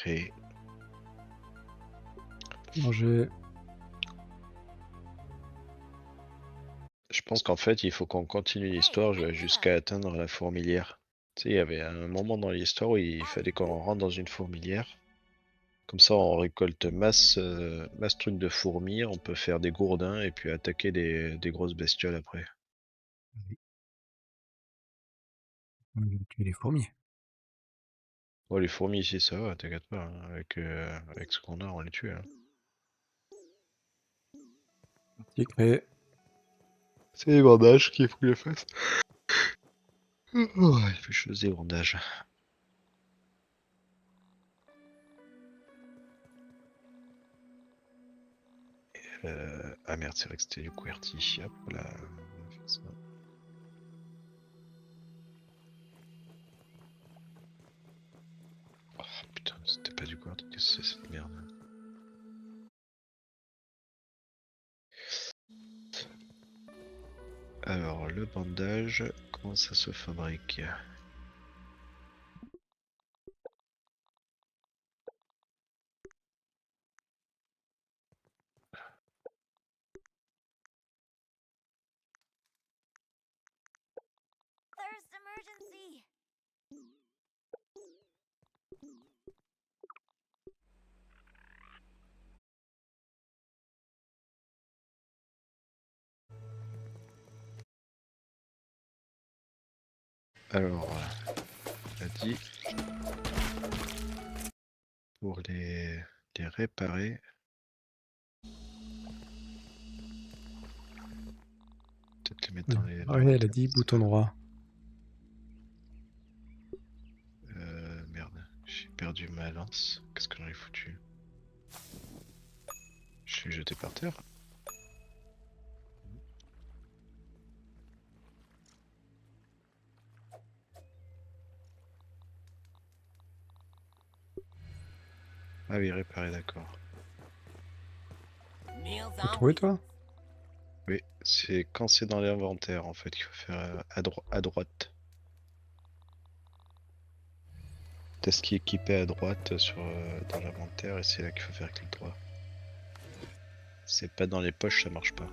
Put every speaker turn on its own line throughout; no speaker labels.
créé.
Manger.
Je pense qu'en fait, il faut qu'on continue l'histoire jusqu'à atteindre la fourmilière. Tu sais, il y avait un moment dans l'histoire où il fallait qu'on rentre dans une fourmilière. Comme ça, on récolte masse trucs de fourmis, on peut faire des gourdins et puis attaquer des grosses bestioles après.
On va tuer les fourmis.
Oh, les fourmis ici, ça va, t'inquiète pas, hein, avec ce qu'on a, on les tue, hein.
Partie créée.
C'est les bandages qu'il faut que je fasse. Oh, il faut que je fasse des bandages. Ah merde, c'est vrai que c'était du QWERTY. Hop, voilà, on va faire ça. Oh putain, c'était pas du QWERTY, qu'est-ce que c'est cette merde? Alors, le bandage, comment ça se fabrique?
Thirst emergency!
Alors, on a dit pour les réparer. Peut-être les mettre dans
Ouais, elle a
l'inventaire.
dit bouton droit.
Merde, j'ai perdu ma lance. Qu'est-ce que j'en ai foutu? Je suis jeté par terre. Ah oui, réparer, d'accord.
Meals
T'as
on
trouvé
wheels.
toi?
Oui, c'est quand c'est dans l'inventaire en fait qu'il faut faire à droite. T'as ce qui est équipé à droite dans l'inventaire et c'est là qu'il faut faire clic droit. C'est pas dans les poches, ça marche pas.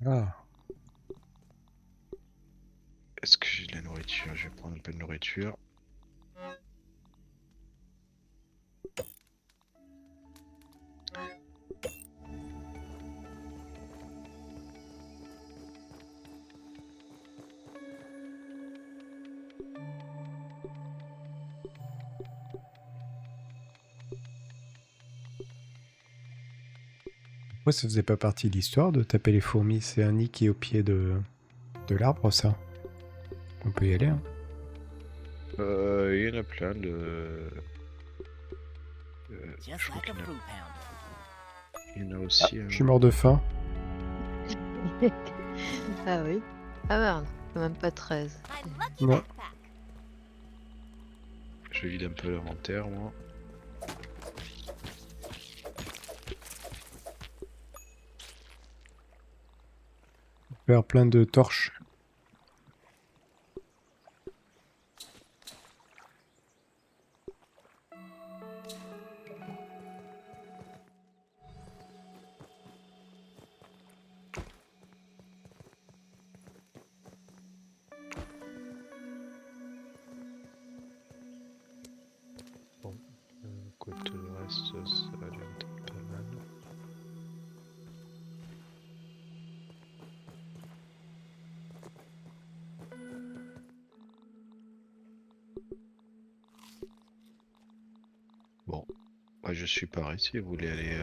Ah.
Est-ce que j'ai de la nourriture? Je vais prendre un peu de nourriture.
Pourquoi ça faisait pas partie de l'histoire de taper les fourmis? C'est un nid qui est au pied de l'arbre, ça. On peut y aller, hein.
Il y en a plein de.
Just
Je crois
like a
qu'il y en a,
fruit pound.
il y en a
Ah,
aussi.
je suis mort de faim.
Ah oui. Ah merde, même pas 13.
My lucky
Non.
backpack.
Je vide un peu l'inventaire, moi.
Faire plein de torches.
Bon, écoute, le reste, ça va aller peut-être pas mal. Bon, moi je suis pareil. Si vous voulez aller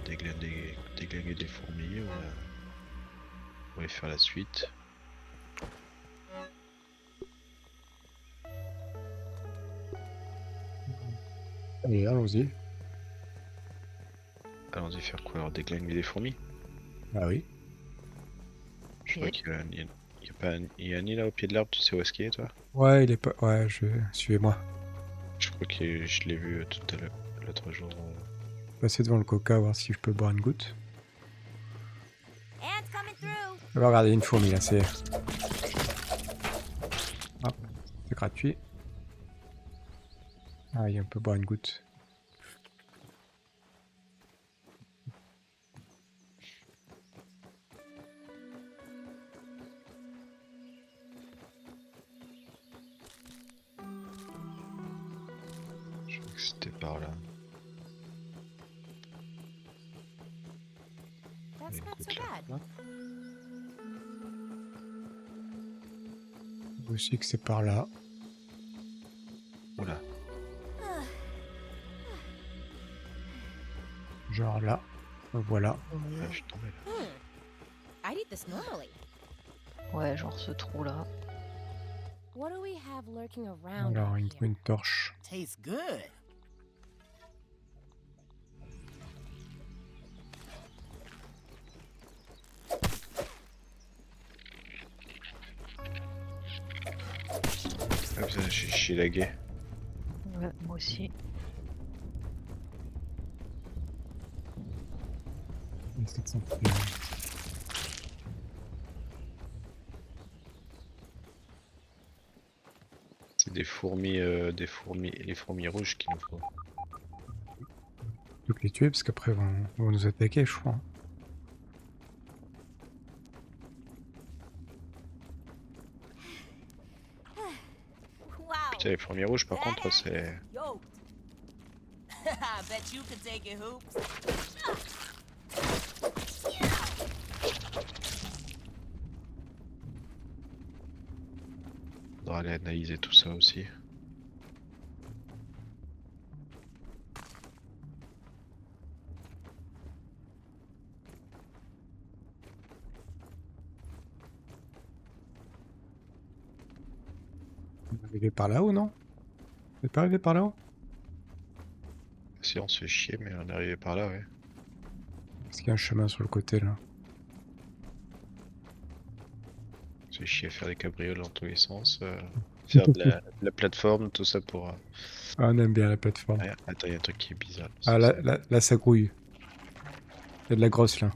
déglinguer des fourmis, on va faire la suite.
Allez, allons-y.
Allons-y faire quoi alors? Déglinguer des fourmis?
Ah oui.
Je crois qu'il y a un, il y a pas un, il y a un nid là au pied de l'arbre, tu sais où est-ce qu'il est toi?
Ouais, il est pas. Ouais, suivez-moi.
Je crois que je l'ai vu tout à l'heure, l'autre jour.
Passer devant le coca, voir si je peux boire une goutte.
Ants coming through.
On va regarder une fourmi là, c'est. Hop, c'est gratuit. Ah, on peut boire une goutte.
Je crois que c'était par là.
That's not so
Écoute, là.
bad.
Aussi que c'est par là.
Oula.
Genre là. Voilà.
Ah, je suis tombé là.
I'd eat this normally.
Ouais, genre ce trou là.
What do we have lurking around
Alors,
out
il me
here?
faut une torche.
Tastes good.
Ah putain, j'ai lagué.
Ouais, moi aussi.
C'est des fourmis, les fourmis rouges qu'il nous faut.
Faut que les tuer parce qu'après ils vont nous attaquer, je crois.
Wow.
Putain, les fourmis rouges, par contre, c'est.
Yoked. I bet you could take it, Hoops.
Faudra aller analyser tout ça aussi.
On est arrivé par là-haut, non? On n'est pas arrivé par là-haut?
Si on se fait chier, mais on est arrivé par là, ouais.
Est-ce qu'il y a un chemin sur le côté là?
On se fait chier à faire des cabrioles dans tous les sens. Faire de la plateforme, tout ça pour.
Ah, on aime bien la plateforme.
Ouais, attends, il y a un truc qui est bizarre.
Ah, là, ça grouille. Il y a de la grosse là.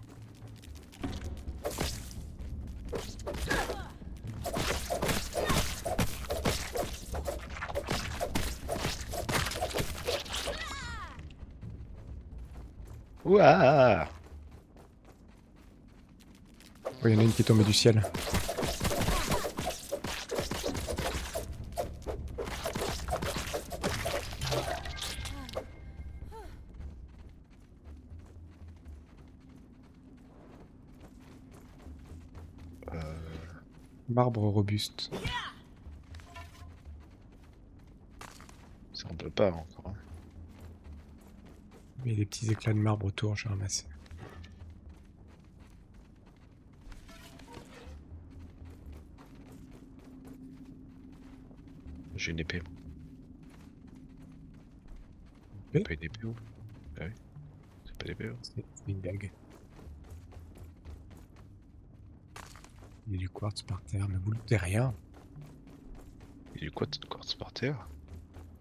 Ouah!
Oh, il y en a une qui est tombée du ciel. Marbre robuste.
Ça on peut pas encore. Hein.
Il y a des petits éclats de marbre autour, j'ai ramassé.
J'ai une épée.
Épée
Pas une épée ou? Ah oui. C'est pas l'épée.
C'est une dague. Il y a du quartz par terre, mais vous lootez rien.
Il y a du quartz par terre.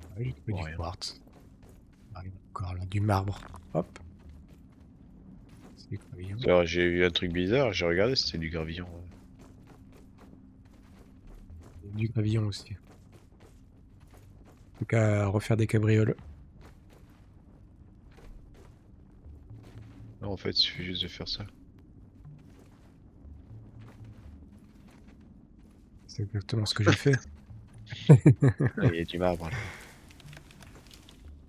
Ah, j'ai trouvé
Bon,
du
rien.
quartz. On arrive encore là, du marbre. Hop. C'est du gravillon.
Alors j'ai eu un truc bizarre, j'ai regardé, c'était du gravillon.
Il y a du gravillon aussi. En tout cas, refaire des cabrioles.
Non, en fait, il suffit juste de faire ça.
C'est exactement ce que j'ai fait.
Ah, il y a du marbre. Là.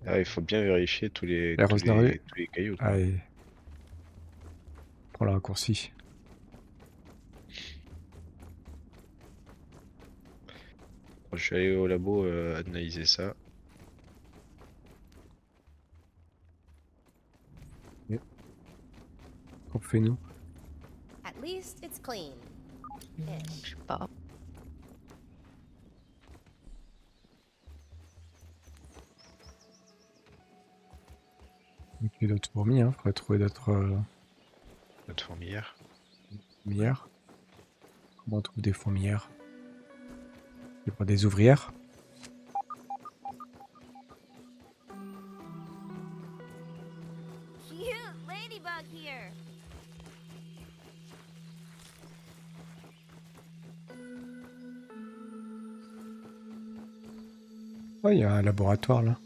Ah, il faut bien vérifier tous les cailloux. Quoi.
Allez. Prends le raccourci.
Je suis allé au labo analyser ça.
Qu'on fait nous?
At least it's clean.
Je sais pas.
Il y a d'autres fourmis, hein. Faudrait trouver d'autres
Notre fourmilière.
fourmilières. Comment on trouve des fourmilières? Il y a pas des ouvrières?
Cute ladybug here.
Ouais, il y a un laboratoire là.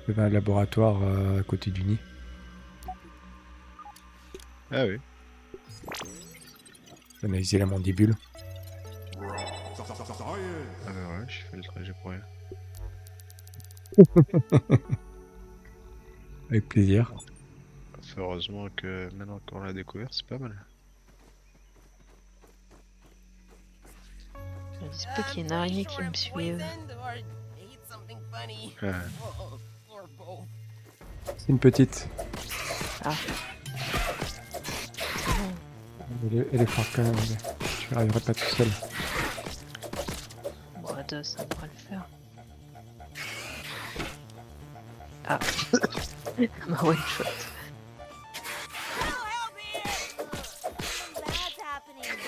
Il y avait un laboratoire à côté du nid.
Ah oui.
Analyser la mandibule.
Ah bah ouais, j'ai fait le trajet pour rien.
Avec plaisir.
Heureusement que maintenant qu'on l'a découvert, c'est pas mal.
Je me dis pas qu'il y a une araignée qui me suive.
Or ate something funny.
Ouais.
Or both.
C'est une petite.
Ah.
Elle est forte quand même. Mais je n'y arriverai pas tout seul.
Bon, à deux, ça devrait le faire. Ah. Ma one shot.
Help here!
Something bad's happening.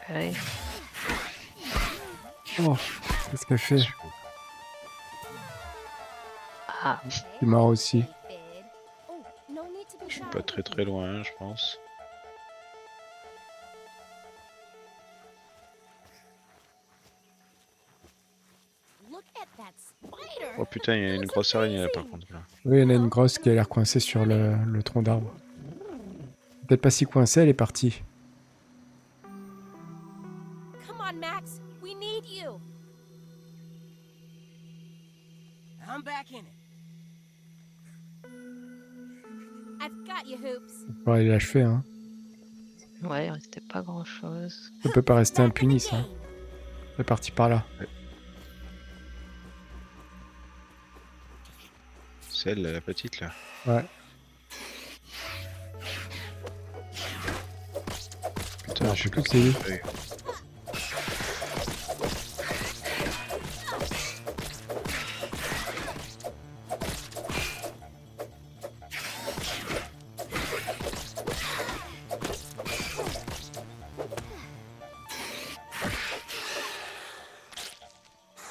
Allez.
Oh, qu'est-ce qu'elle fait?
Ah.
C'est marrant aussi.
Aphid. Oh, no need to be
Je suis
shy.
pas très loin, je pense.
Look at that spider.
Oh putain, il y a une
Looks
grosse araignée là par
amazing.
contre là.
Oui, il y en a une grosse qui a l'air coincée sur le tronc d'arbre. Peut-être pas si coincée, elle est partie.
Come on, Max. We need you.
I'm back in it.
I've got you, Hoops.
On va aller l'achever, hein.
Ouais, il restait pas grand chose.
Ça peut pas rester
Back in
impuni,
the
ça.
game.
Elle est partie par là.
Celle, la petite là.
Ouais.
Putain,
Alors,
je suis
tout c'est lui.
Ouais.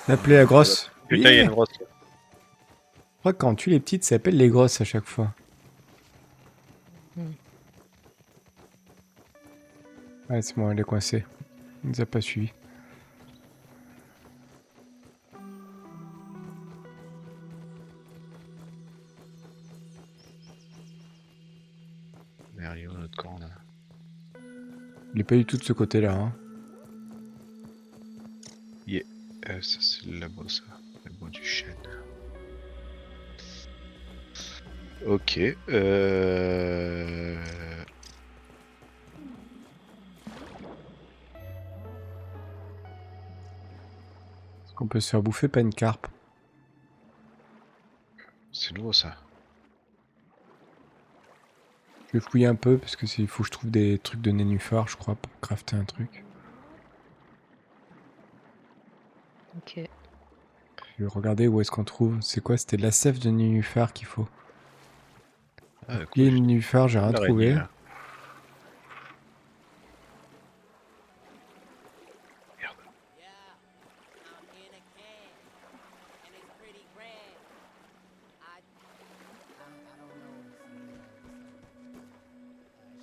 Appelez la grosse.
Putain, il y a
Yeah.
une grosse.
Je crois que quand on tue les petites, ça s'appelle les grosses à chaque fois.
Hmm.
Ouais, c'est bon, elle est coincée. Il nous a pas suivi.
Merde, il est où notre camp là?
Il est pas du tout de ce côté-là. Hein.
Ça c'est le labo ça. Le labo du chêne. Ok.
Est-ce qu'on peut se faire bouffer pas une carpe?
C'est nouveau ça.
Je vais fouiller un peu parce que il faut que je trouve des trucs de nénuphar, je crois, pour crafter un truc.
Ok.
Je vais regarder où est-ce qu'on trouve. C'est quoi? C'était de la sève de nénuphar qu'il faut.
Ah,
Il y a
cool.
une nénuphar, j'ai rien
L'araignée,
trouvé.
là. Merde.
Yeah, I'm in a can, and it's pretty grand. I don't know.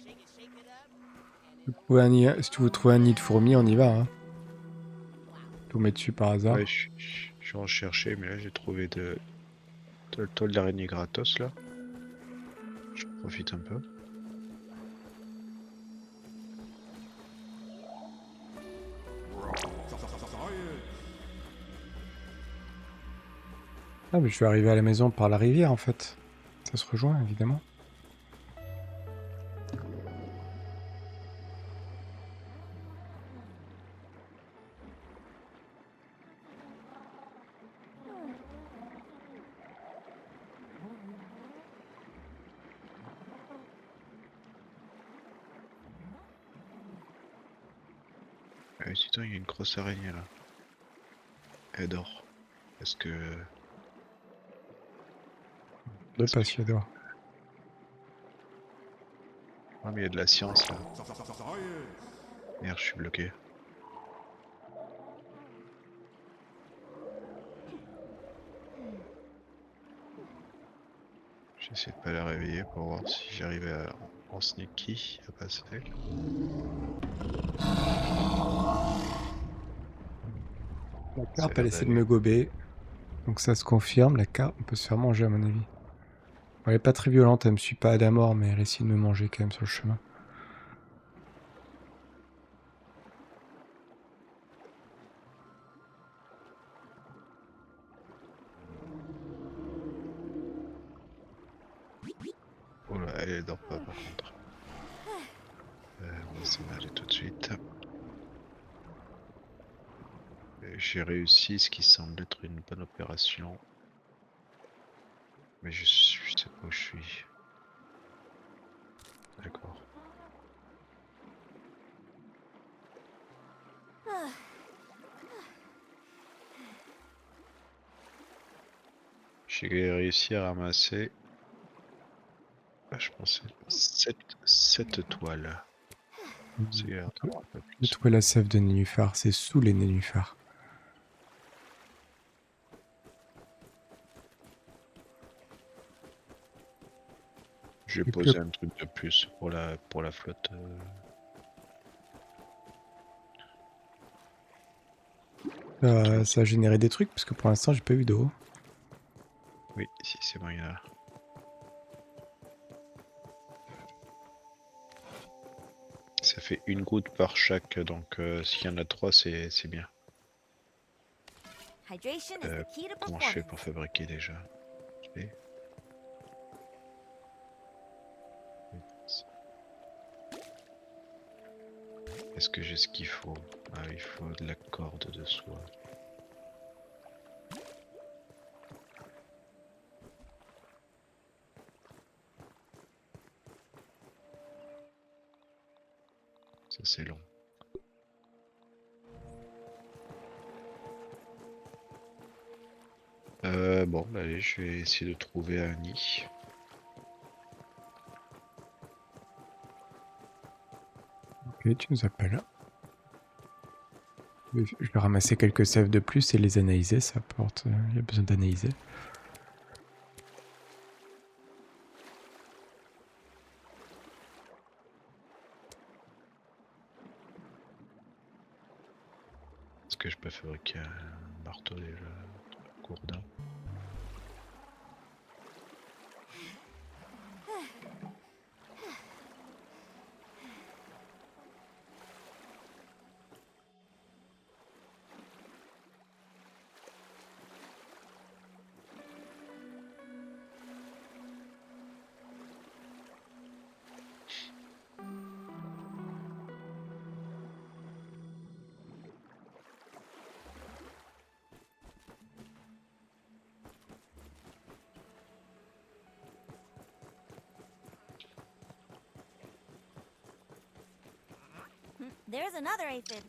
Shake it up, and it'll
Si tu veux trouver un nid de fourmis, on y va. Hein. Tout met dessus par hasard.
Ouais, je suis en chercher, mais là j'ai trouvé de la toile d'araignée gratos là. Je profite un peu.
Ah, mais je vais arriver à la maison par la rivière en fait. Ça se rejoint évidemment.
Ah, dis donc, il y a une grosse araignée là. Elle dort. Est-ce que.
De Passiador.
Ah, mais il y a de la science là. Merde, je suis bloqué. J'essaie de pas la réveiller pour voir si j'arrive à En sneaky, à passer.
La
Ça a
carpe, elle
l'air
essaie de
d'aller.
me gober. Donc ça se confirme, la carpe, on peut se faire manger à mon avis. Elle est pas très violente, elle me suit pas à la mort, mais elle essaie de me manger quand même sur le chemin.
Oh là, elle dort pas par contre. On va s'en aller tout de suite. J'ai réussi ce qui semble être une bonne opération. Mais je sais pas où je suis. D'accord. J'ai réussi à ramasser, je pensais, 7 toiles. C'est un peu
J'ai
plus.
trouvé la sève de nénuphar, c'est sous les nénuphars.
Je vais
Et puis,
poser un truc de plus pour la flotte.
ça a généré des trucs, parce que pour l'instant, j'ai pas eu d'eau.
Oui, si c'est bon, il y en a. Ça fait une goutte par chaque, donc s'il y en a 3, c'est bien.
Hydration is the key to
Comment je fais
performance.
pour fabriquer déjà? Je vais- Est-ce que j'ai ce qu'il faut? Ah, il faut de la corde de soie. Ça c'est long. Bon, bah, allez, je vais essayer de trouver un nid.
Ok, tu nous appelles. Je vais ramasser quelques sèves de plus et les analyser, ça porte. Il y a besoin d'analyser.
Est-ce que je peux fabriquer un marteau déjà? Gourdin.
There's another aphid.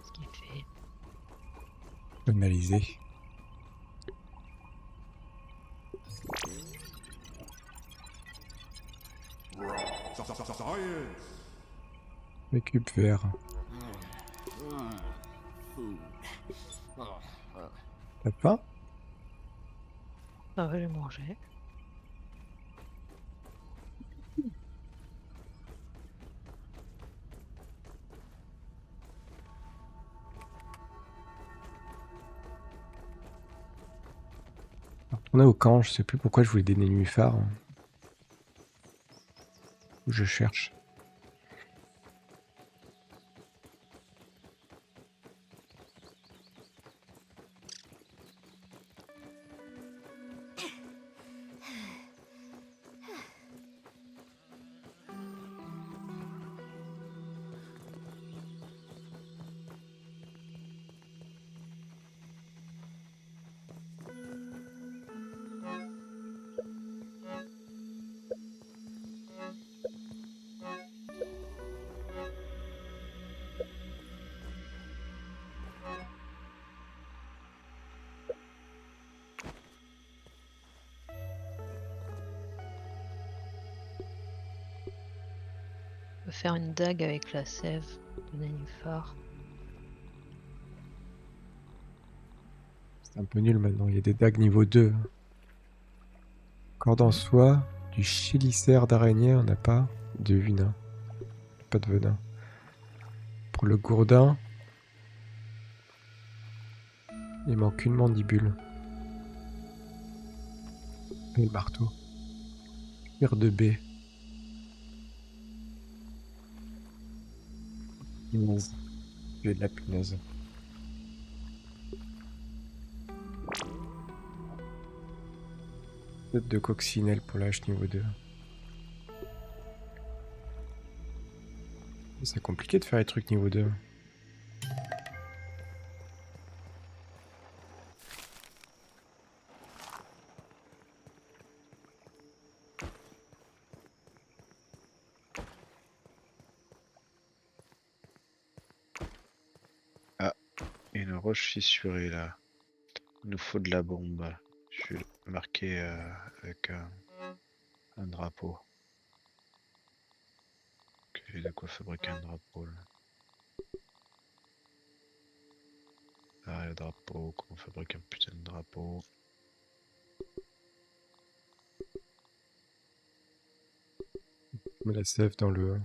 Ce qu'il fait.
Analyser. Récup vert. T'as faim?
Ça va les manger.
On est au camp, je sais plus pourquoi je voulais des nénuphars. Je cherche.
faire une dague avec la sève de nénuphar.
C'est un peu nul maintenant, il y a des dagues niveau 2. Corde en soie, du chélicère d'araignée, on n'a pas. De venin. Pas de venin. Pour le gourdin, il manque une mandibule. Et le marteau. Cuir de baie. Punaise. Il y a de la punaise. Tête de coccinelle pour la hache niveau 2. C'est compliqué de faire les trucs niveau 2.
Une roche fissurée là. Il nous faut de la bombe. Je vais le marquer avec un drapeau. Ok, j'ai de quoi fabriquer un drapeau là. Ah, le drapeau, comment fabriquer un putain de drapeau?
Je mets la sève dans le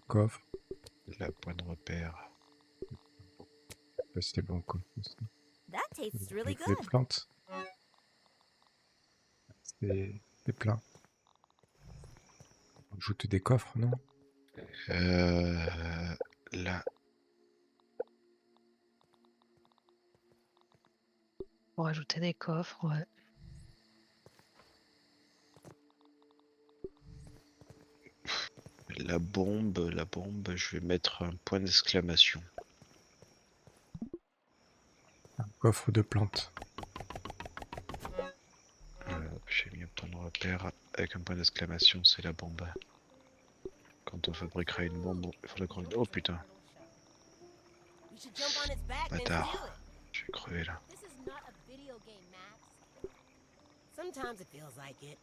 coffre.
De la pointe de repère.
Bah, c'est bon quoi.
That tastes really
Les
good.
plantes. C'est plein. On ajoute des coffres, non?
Là,
Pour ajouter des coffres, ouais.
la bombe, je vais mettre un point d'exclamation.
Un coffre de plantes.
J'ai mis un point de repère avec un point d'exclamation, c'est la bombe. Quand on fabriquera une bombe, il faudra qu'on... Oh putain,
You should jump on its back and then
bâtard.
steal it.
Je vais crever là.
This is not a video game, Max. Sometimes it feels like it.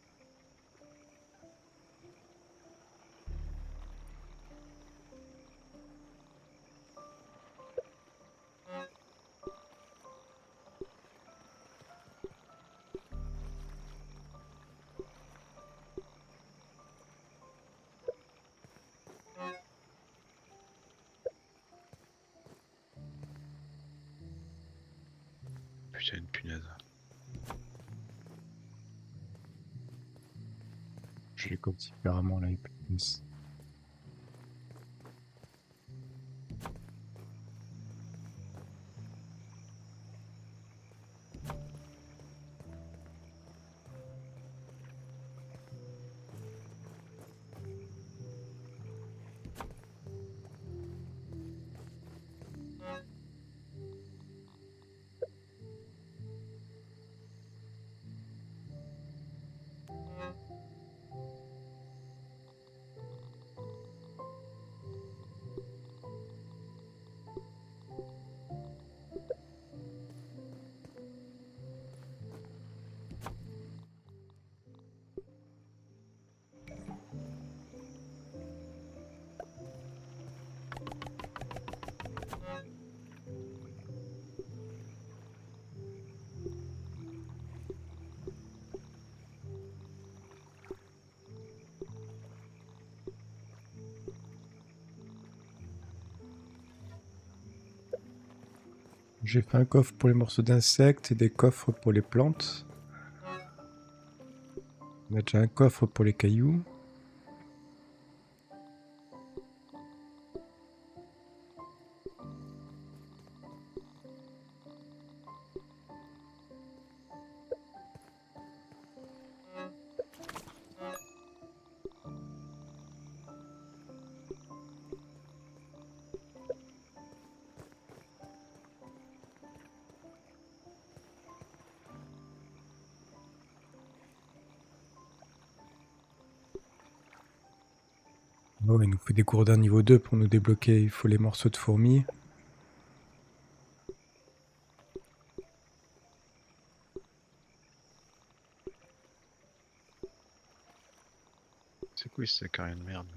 Putain, une punaise.
Je les compte différemment là, les plus. J'ai fait un coffre pour les morceaux d'insectes et des coffres pour les plantes. On a déjà un coffre pour les cailloux. Oh, il nous fait des gourdins niveau 2 pour nous débloquer. Il faut les morceaux de fourmis.
C'est quoi ce carré de merde?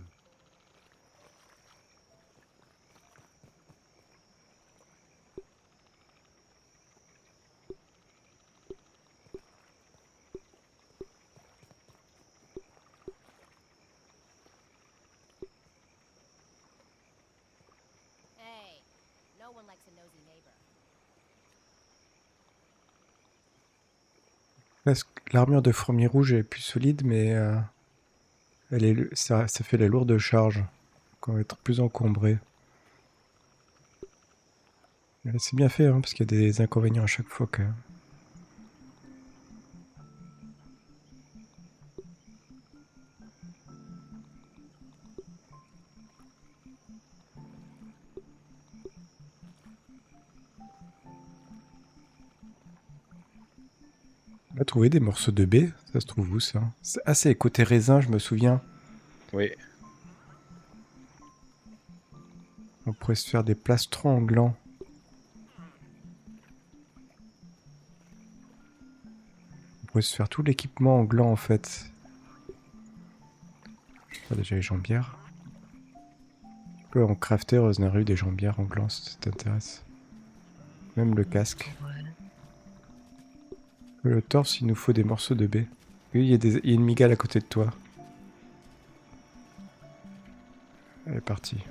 Everyone likes a nosy neighbor.
L'armure de fourmi rouge est plus solide, mais ça fait la lourde charge. Donc on va être plus encombré. Mais c'est bien fait, hein, parce qu'il y a des inconvénients à chaque fois quand même. On a trouvé des morceaux de baie, ça se trouve où ça? Ah, c'est côté raisin, je me souviens.
Oui.
On pourrait se faire des plastrons en gland. On pourrait se faire tout l'équipement en gland en fait. Ah, déjà les jambières. Tu peux en crafter Rosnaru des jambières en gland si ça t'intéresse. Même le casque.
Ouais.
Le torse, il nous faut des morceaux de baie. Oui, il y a une migale à côté de toi. Elle est partie.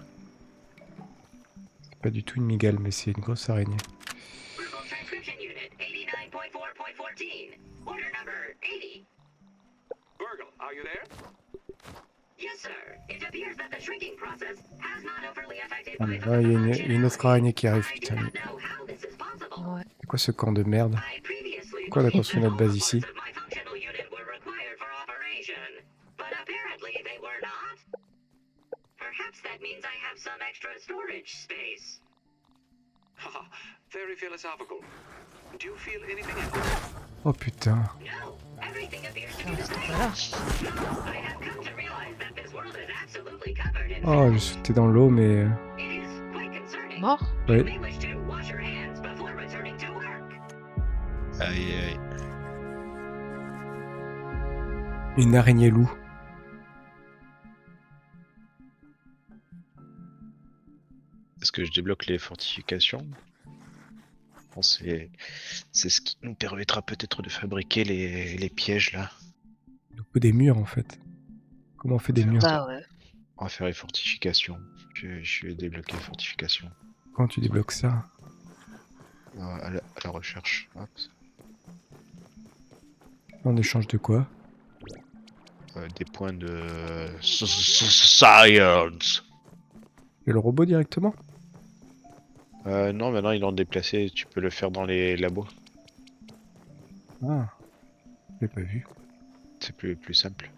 C'est pas du tout une migale, mais c'est une grosse araignée.
Verbal transcription unit 89.4.14. Order number 80.
Virgil, are you there?
Yes, sir. It appears that the shrinking process has not overly affected
Ah,
my
mais là, il y a une autre araignée qui arrive,
I do
putain.
not know how this is possible.
Ouais.
C'est quoi ce camp de merde?
I previously
Pourquoi on a
believed
construit
that
notre
all
base ici?
parts of my functional unit were required for operation, but apparently they were not. Perhaps that means I have some extra storage space.
Haha, very philosophical. Do you feel anything else?
Oh putain.
No, everything appears to be the same.
Voilà.
I have come to realize that this world is absolutely covered in
Oh, je sautais dans l'eau, mais...
It is quite concerning.
Mort?
You
Oui.
may wish to wash your hands before returning to work.
Aïe aïe.
Une araignée loup.
Est-ce que je débloque les fortifications? Bon, c'est ce qui nous permettra peut-être de fabriquer les pièges là.
Il nous faut des murs en fait. Comment on fait des murs?
Bah ouais.
On va faire les fortifications. Je vais débloquer les fortifications.
Quand tu débloques ça?
À la recherche. Hop.
En échange de quoi?
Des points de science.
Et le robot directement?
Non, maintenant ils l'ont déplacé. Tu peux le faire dans les labos.
Ah. Je l'ai pas vu.
C'est plus simple.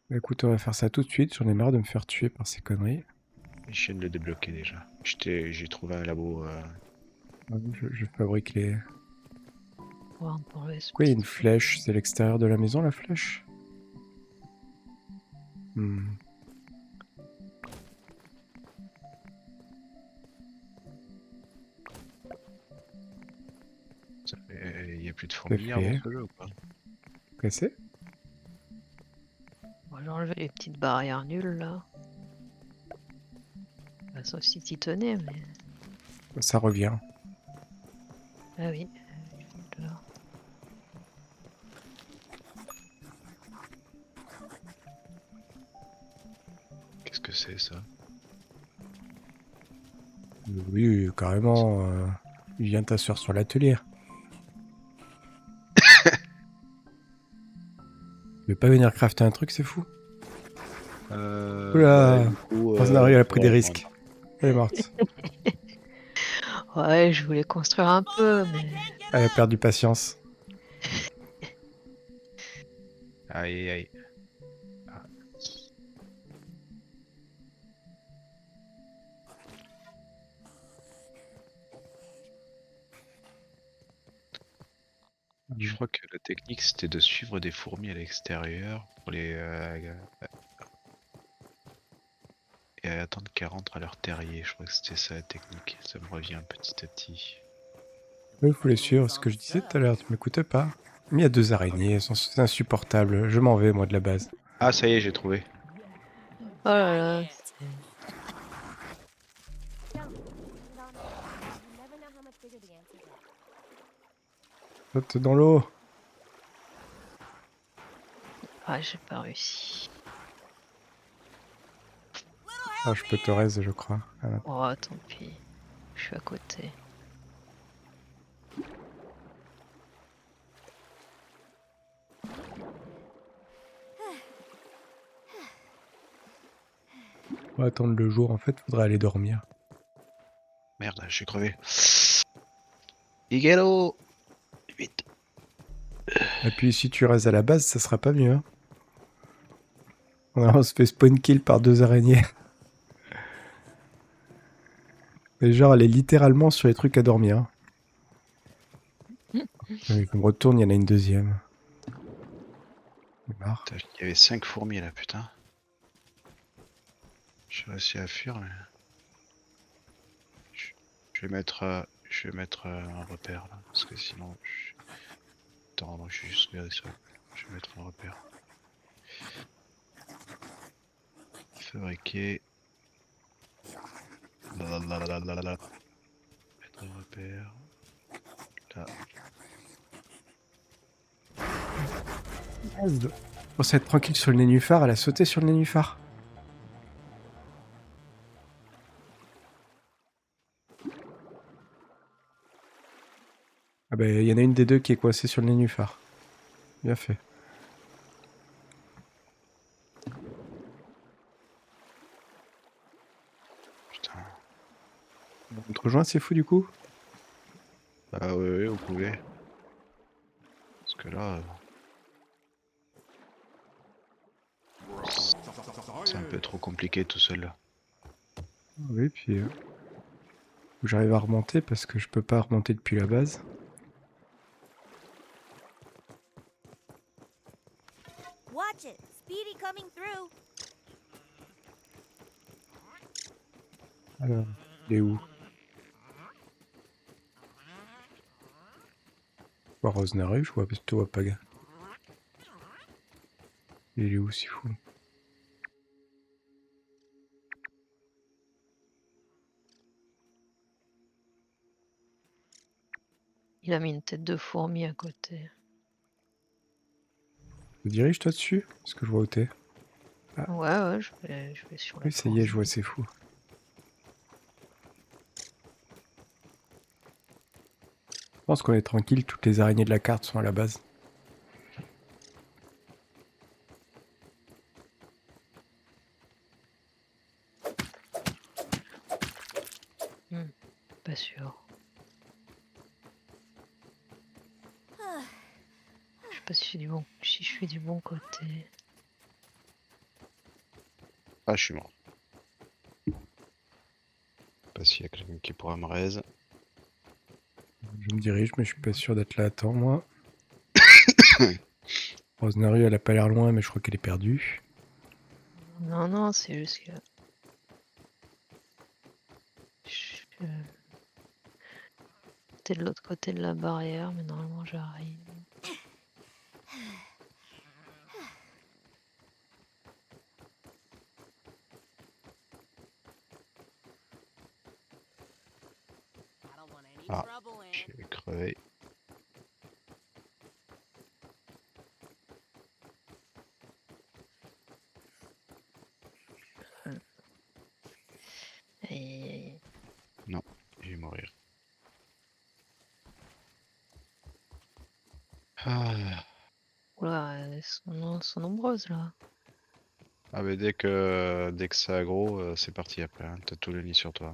Bah, écoute, on va faire ça tout de suite. J'en ai marre de me faire tuer par ces conneries.
Je viens de le débloquer déjà. J'ai trouvé un labo.
Je fabrique les...
Voir pour le
Pourquoi il y a une flèche? C'est l'extérieur de la maison la flèche? Hmm.
Il y a plus de fourmilières dans ce jeu ou pas?
Cassé?
Moi j'ai enlevé les petites barrières nulles là. Bah, sauf si t'y tenais, mais.
Ça revient.
Ah oui. Là.
Qu'est-ce que c'est ça?
Oui, carrément. Il vient t'asseoir sur l'atelier. Tu veux pas venir crafter un truc, c'est fou? Oula,
du coup,
Rosnari, elle a pris des
ouais,
risques. Elle est morte.
Ouais, je voulais construire un peu, mais.
Elle a perdu patience.
Aïe aïe. Je crois que la technique c'était de suivre des fourmis à l'extérieur pour les et attendre qu'elles rentrent à leur terrier. Je crois que c'était ça la technique. Ça me revient petit à petit.
Oui, il faut les suivre. Ce que je disais tout à l'heure, tu m'écoutais pas? Mais il y a deux araignées, c'est insupportable. Je m'en vais, moi, de la base.
Ah ça y est, j'ai trouvé.
Oh là là.
Saute dans l'eau.
Ah, j'ai pas réussi.
Ah, je peux te raise, je crois. Voilà.
Oh, tant pis. Je suis à côté.
On va attendre le jour, en fait, faudrait aller dormir.
Merde, je suis crevé. Igalo! Vite.
Et puis si tu restes à la base, ça sera pas mieux. Hein. On se fait spawn kill par 2 araignées. Mais genre, elle est littéralement sur les trucs à dormir. Hein. Je me retourne, il y en a une deuxième. J'en ai marre.
Putain, il y avait 5 fourmis là, putain. J'ai réussi à fuir, mais. Je vais mettre, un repère là, parce que sinon. Attends, non, je suis juste regardé ça. Je vais mettre un repère. Fabriquer. Lalalala. Mettre un repère. Là.
Pour être tranquille sur le nénuphar, elle a sauté sur le nénuphar. Ah bah, il y en a une des deux qui est coincée sur le nénuphar. Bien fait.
Putain.
On te rejoint, c'est fou du coup?
Ah oui, vous pouvez. Parce que là. C'est un peu trop compliqué tout seul là.
Oui, puis j'arrive à remonter parce que je peux pas remonter depuis la base.
Watch it. Speedy coming through.
Alors, il est où? Rosemary, je vois pas gars. Il est où, si fou?
Il a mis une tête de fourmi à côté.
Tu diriges toi dessus? Est-ce que je vois où t'es?
Ouais, je vais sur la
Oui, ça y est, je vois,
fourmi.
c'est fou. Je pense qu'on est tranquille, toutes les araignées de la carte sont à la base.
Pas sûr. Je sais pas si je suis du bon côté.
Ah, je suis mort. Pas s'il y a quelqu'un qui pourra me raise.
Je me dirige, mais je suis pas sûr d'être là à temps, moi. Rosemary, elle a pas l'air loin, mais je crois qu'elle est perdue.
Non, c'est juste que... T'es de l'autre côté de la barrière, mais normalement j'arrive.
I don't want any
Ah,
trouble in.
je vais crever.
Et...
Non, je vais mourir. Ah,
Oula, elles sont nombreuses là.
ah mais dès que c'est aggro, c'est parti après. Hein. T'as tout le nid sur toi.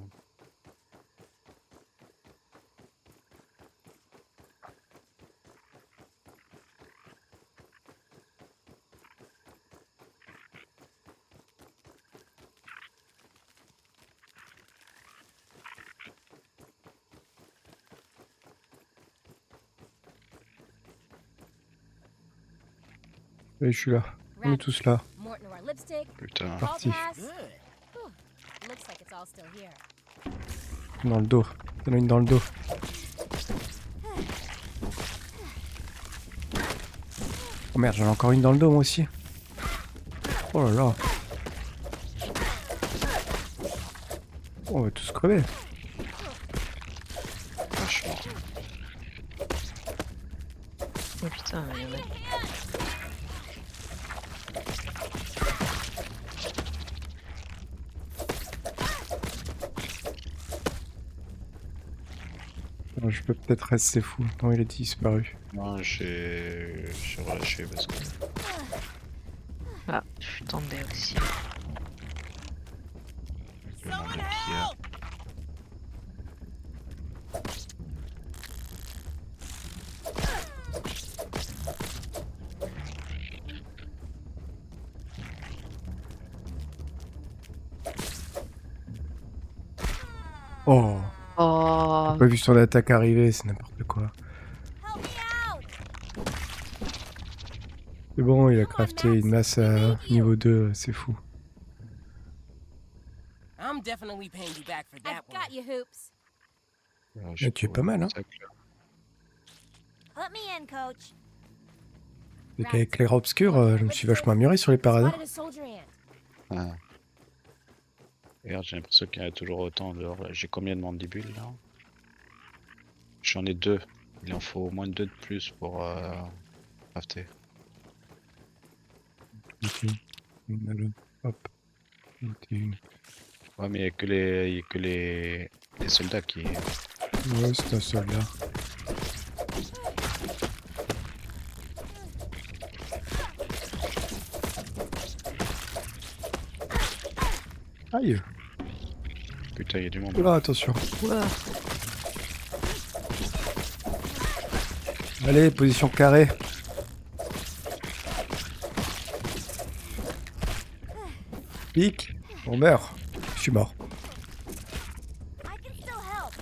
Oui, je suis là. On est tous là.
More to our lipstick.
Putain.
All
Parti.
pass.
Good.
Whew. Looks like it's all still here.
Dans le dos. Il y en a une dans le dos. Oh merde, j'en ai encore une dans le dos, moi aussi. Oh là là. Oh, on va tous crever.
Ah, je suis mort.
Oh putain, il y en a.
Je peux peut-être rester fou. Non, il a disparu.
Non, j'ai relâché parce que
Ah, je suis tombée aussi.
je me demande
Someone
qui a.
help!
Oh!
Oh,
J'ai pas vu son attaque arriver, c'est n'importe quoi.
Help me out!
C'est bon, il a crafté une masse à niveau 2, c'est fou.
I'm definitely paying you back for that
I've got
one.
you, Hoops.
Je
tu es pas mal, hein?
Let me in, coach.
Et qu'avec l'éclair obscur, je me suis vachement amélioré sur les paradis.
Spotted a soldier ant.
Ah. Regarde, j'ai l'impression qu'il y en a toujours autant dehors. Là. J'ai combien de mandibules là? J'en ai 2. Il en faut au moins 2 de plus pour crafter.
Ok. Hop. 21.
Ouais, mais il y a que les soldats qui.
Ouais, c'est un soldat. Aïe!
Putain, il y a du monde.
Oula, attention.
oula.
Allez, position carrée. Pique. On meurt. Je suis mort.
I can still help.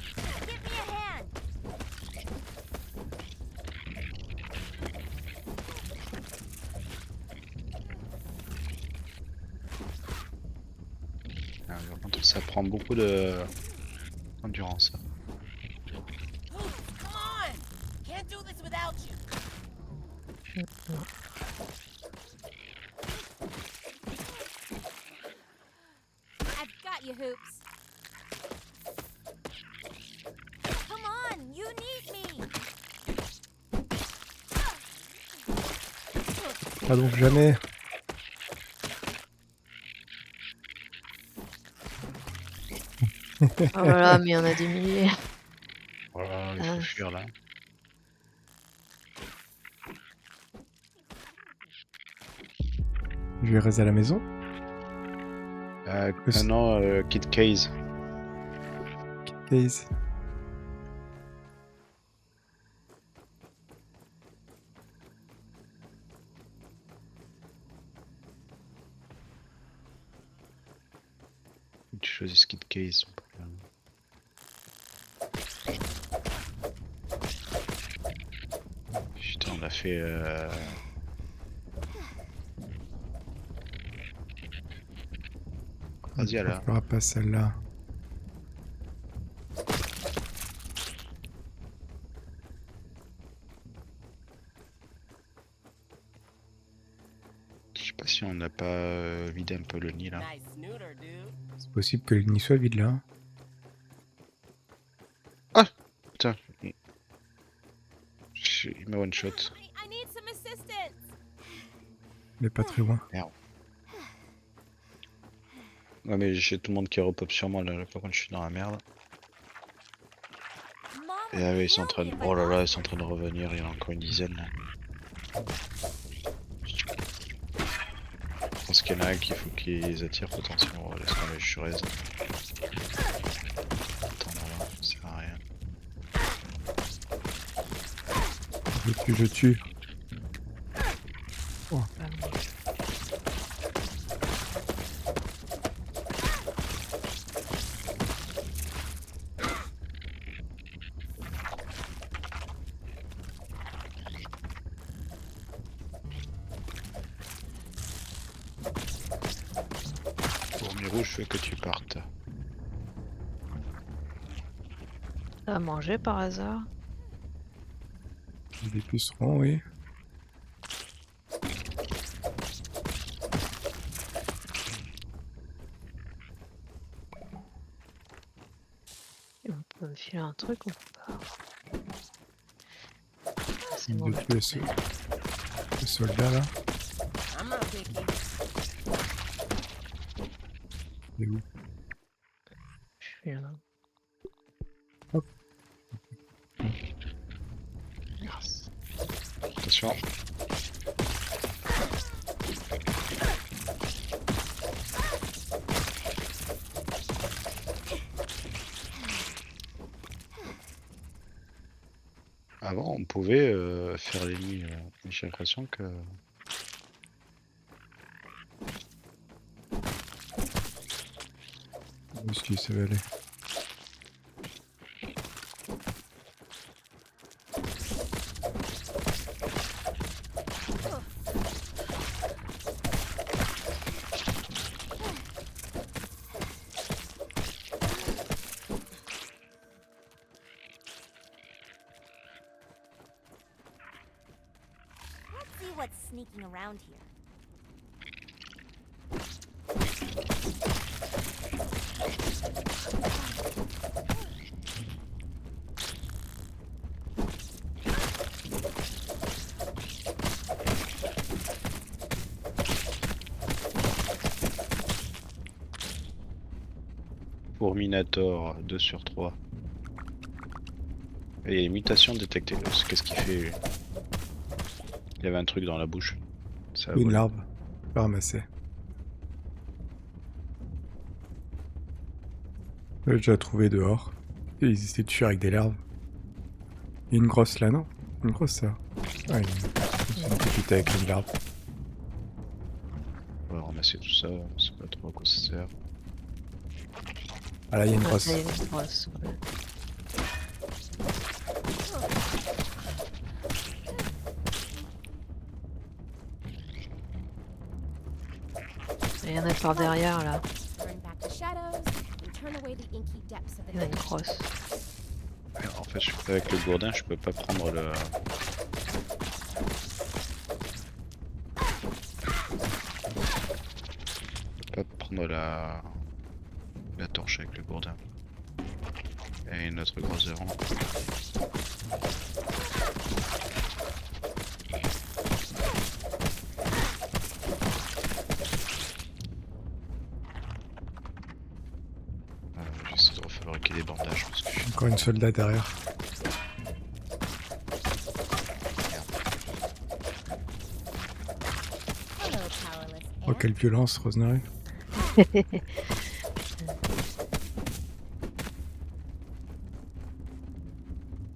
Give me a hand.
Ah, par contre, ça prend beaucoup de endurance.
Come on! Can't do this without you.
I've got you, Hoops. Come on, you need me.
Pas donc jamais.
Oh là là, mais il y en a des milliers.
Voilà, il faut
Ah.
fuir là.
Je vais rester à la maison.
Ah non, Kid Case.
Case.
Tu choisis Kid Case. Putain, on a fait. Vas-y,
On
là.
fera pas celle-là.
Je sais pas si on n'a pas vidé un peu le nid là.
Nice snooter, dude.
C'est possible que le nid soit vide là.
Putain. Il m'a one shot.
I need some assistance.
Il est pas très loin.
Ouais, mais j'ai tout le monde qui repop sur moi là. Par contre, je suis dans la merde.
Mom
Et
would
ah ouais, ils sont
kill
en train
me
de.
if I
Oh là là,
lost
ils sont en train de revenir. Il y en a encore une dizaine là. Je pense qu'il y en a un qu'il faut qu'ils attirent potentiellement. Laisse tomber, je suis raise. Attends, là, ça sert à rien.
Je tue.
Fourmi rouge, je veux que tu partes.
À manger par hasard.
Des pucerons, oui.
Et on peut me filer un truc ou pas? C'est bon.
Depuis le soldat là.
I'm not picky.
Il est où?
Je suis là.
Attention. Avant, on pouvait faire les nuits. J'ai l'impression que.
Où est-ce qu'il savait aller?
Let's see what's sneaking around here.
Fourminator 2 sur 3. Et les mutations détectées. Qu'est-ce qu'il fait lui? Il y avait un truc dans la bouche. Ça a
Une
volé.
larve. Je peux ramasser. J'ai déjà trouvé dehors. Et ils essaient de fuir avec des larves. Il y a une grosse là, non? Une grosse ça. Ouais, une petite avec une larve.
On va ramasser tout ça. On sait pas trop à quoi ça sert.
Ah là, il y a une
Ah,
grosse.
ça y est, une grosse, ouais. Il y en a par derrière là.
Turn back the shadows and turn away the inky depths of the
Il y en a une
dungeon.
grosse.
En fait, avec le gourdin, je peux pas prendre le. Je peux pas prendre la torche avec le gourdin. Et une autre grosse devant. J'essaie de refabriquer des bandages parce que je suis
Encore une soldat derrière.
Hello, powerless
Oh,
ant.
quelle violence, Rosemary.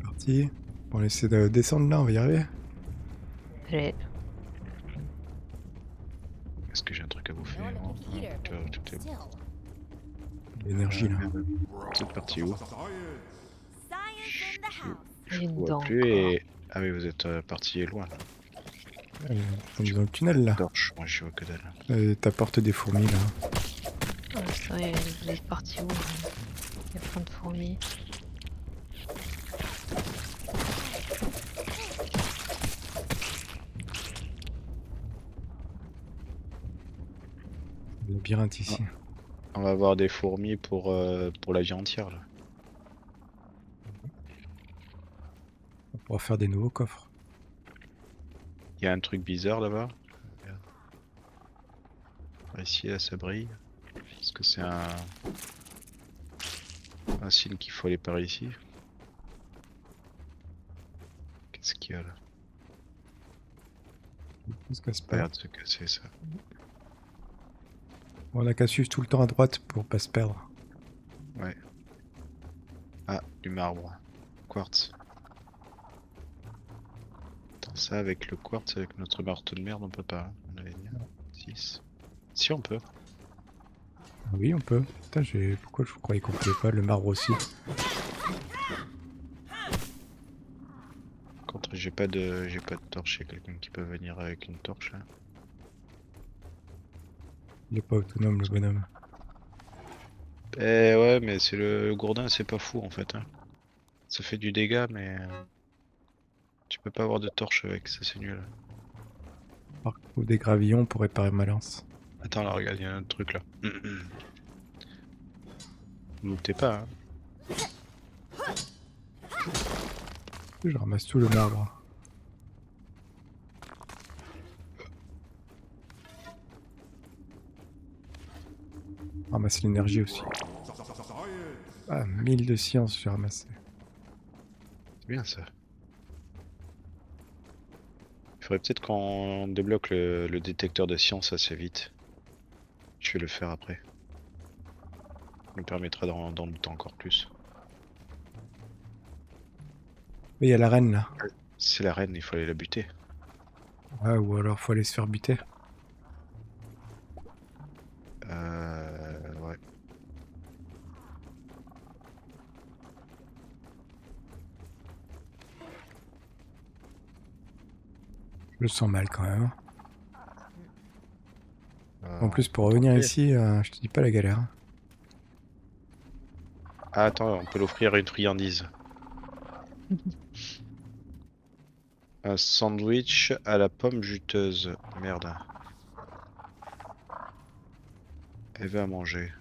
Parti. Bon, on essaie de descendre là, on va y arriver.
J'ai-
Est-ce que j'ai un truc à bouffer?
No, I'm a
Non,
picky eater,
tu vois,
but
tout est
still.
L'énergie là.
C'est parti où?
Science in the house.
j'ai
Je
une
vois
dent
plus
encore.
et. Ah oui, vous êtes parti loin là.
On est dans le tunnel là.
Torche, moi je vois que dalle.
T'apportes des fourmis là.
Ah, c'est vrai, vous êtes parti où là? Il y a plein de fourmis.
Labyrinthe ici.
On va avoir des fourmis pour la vie entière là.
On pourra faire des nouveaux coffres.
Il y a un truc bizarre là-bas. Regarde. Ici là ça brille. Est-ce que c'est un signe qu'il faut aller par ici? Qu'est-ce qu'il y a là?
On se casse pas.
Regarde ce que c'est ça.
Bon, on a qu'à suivre tout le temps à droite pour pas se perdre.
Ouais. Ah, du marbre. Quartz. Attends, ça avec le quartz, avec notre marteau de merde, on peut pas. Hein. On avait dit 6. Si on peut.
Ah oui, on peut. Putain, pourquoi je croyais qu'on pouvait pas le marbre aussi?
Contre, j'ai pas de torche. Il y a quelqu'un qui peut venir avec une torche là.
Il est pas autonome le bonhomme.
Eh ouais, mais c'est le gourdin, c'est pas fou en fait. Hein. Ça fait du dégât, mais tu peux pas avoir de torche avec, ça c'est nul.
Par contre, des gravillons pour réparer ma lance.
Attends, là, regarde, il y a un autre truc là. Moutez pas. Hein.
Je ramasse tout le marbre. Ramasser l'énergie aussi. Ah, 1000 de science, j'ai ramassé.
C'est bien ça. Faudrait peut-être qu'on débloque le détecteur de science assez vite. Je vais le faire après. Ça nous permettra d'en douter encore plus.
Mais il y a la reine là.
C'est la reine, il faut aller la buter.
Ouais, ou alors faut aller se faire buter.
Ouais.
Je le sens mal quand même. En
On
plus, pour
peut
revenir
tenter.
ici, je te dis pas la galère.
Ah, attends, on peut l'offrir une friandise. Un sandwich à la pomme juteuse. Merde. Elle veut à manger.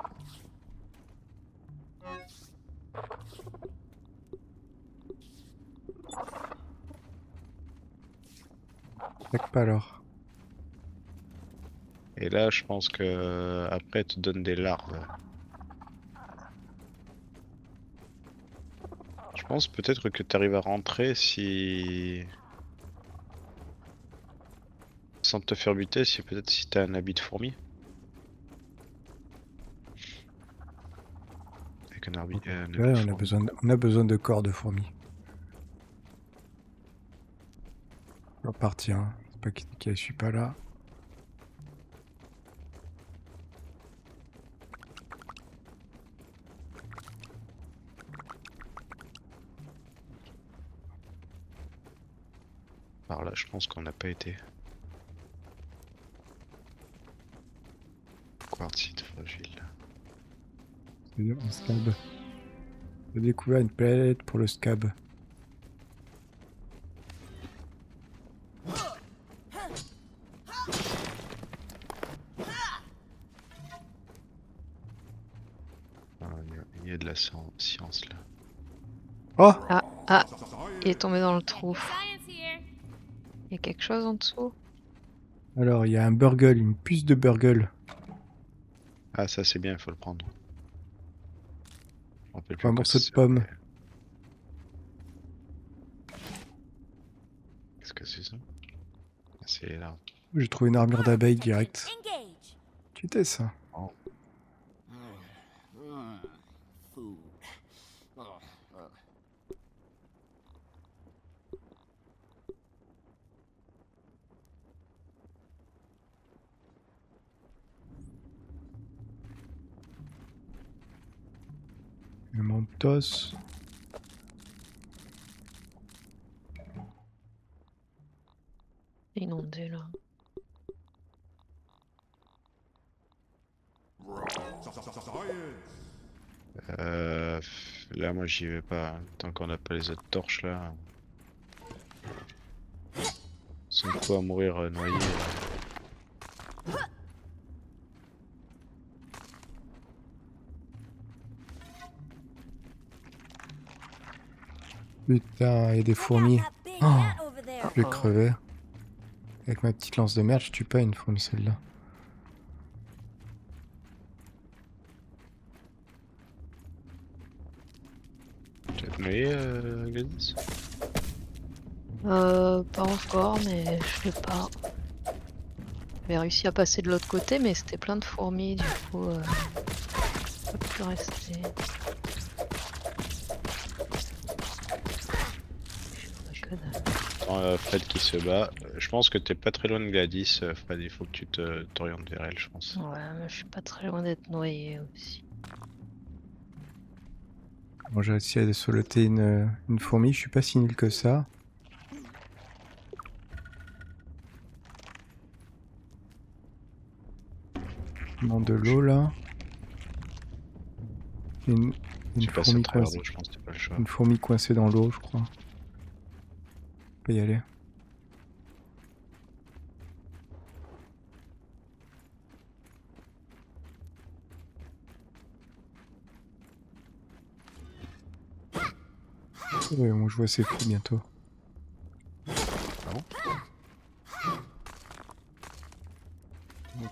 Tac pas alors.
Et là, je pense que après, elle te donne des larves. Je pense peut-être que tu arrives à rentrer si... Sans te faire buter, si peut-être si t'as un habit de fourmi. Avec un habit
Ouais,
de
on a
fourmi.
on a besoin de corps de fourmis. On va partir. Hein. C'est pas qui je suis pas là.
Par là, je pense qu'on n'a pas été. Quartzite fragile.
C'est-à-dire un scab. J'ai découvert une planète pour le scab.
Ah, il y a de la science là.
Oh!
Ah, il est tombé dans le trou.
Science here.
Il y a quelque chose en dessous?
Alors, il y a un burgle, une puce de burgle.
Ah, ça c'est bien, il faut le prendre. Je me rappelle plus
Un
quoi
morceau
ça
de pomme.
s'appelait. Qu'est-ce que c'est ça? Ah, c'est là.
J'ai trouvé une armure d'abeille direct.
Engage.
Tu étais ça?
Food.
Un mentos.
Inondé là.
Là, moi j'y vais pas. Hein. Tant qu'on n'a pas les autres torches là. Son coup à mourir noyé.
Putain, il y a des
Check out
fourmis.
that big
Oh.
ant over there.
Je vais crever. Avec ma petite lance de merde, je tue pas une fourmi celle-là.
Tu vas te noyer, Gladys?
Pas encore, mais je sais pas. J'avais réussi à passer de l'autre côté, mais c'était plein de fourmis, du coup, je peux plus rester. Que dalle.
Attends, Fred qui se bat. Je pense que t'es pas très loin de Gladys, Fred. Il faut que tu t'orientes vers elle, je pense.
Ouais, mais je suis pas très loin d'être noyé aussi.
Bon, j'ai réussi à soloter une fourmi, je suis pas si nul que ça. Dans de l'eau là. Une,
Tu
une
passes à
fourmi
travers
coincée.
d'eau, je pense que t'as pas le choix.
Une fourmi coincée dans l'eau, je crois. On peut y aller. Ouais, bon, je vois ces fruits bientôt.
Oh,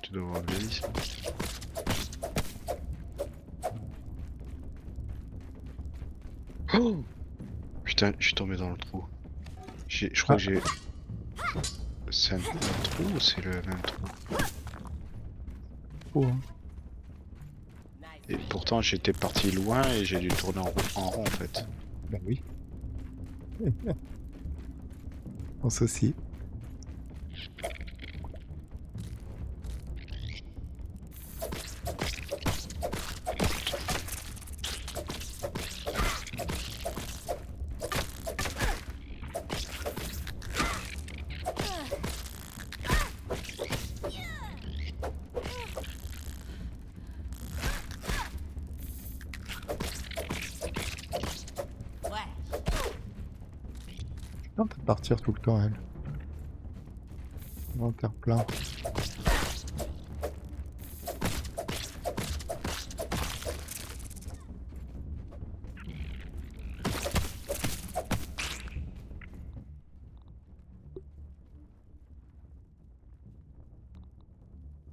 tu dois voir Gladys. Oh putain, je suis tombé dans le trou. Je crois que j'ai... C'est un trou ou c'est le même trou?
Oh, hein.
Et pourtant j'étais parti loin et j'ai dû tourner en rond en fait.
Bah oui. Je pense aussi. Non, peut partir tout le temps, elle. Inventaire plein.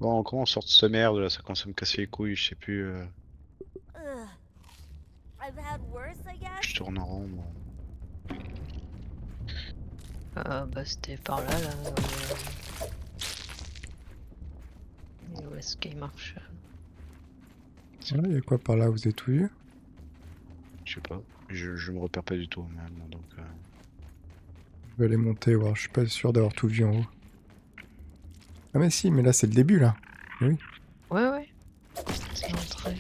Bon, comment on sort de cette merde là? Ça commence à me casser les couilles, je sais plus.
Ugh. I've had worse, I
Je
guess.
tourne en rond. Moi.
Bah c'était par là, là. Et où est-ce qu'il marche?
Il y a quoi par là? Vous avez tout vu?
Je sais pas. Je me repère pas du tout même. Donc,
Je vais aller monter, voir. Je suis pas sûr d'avoir tout vu en haut. Ah mais si, mais là c'est le début là. Mais oui.
Ouais. C'est l'entrée.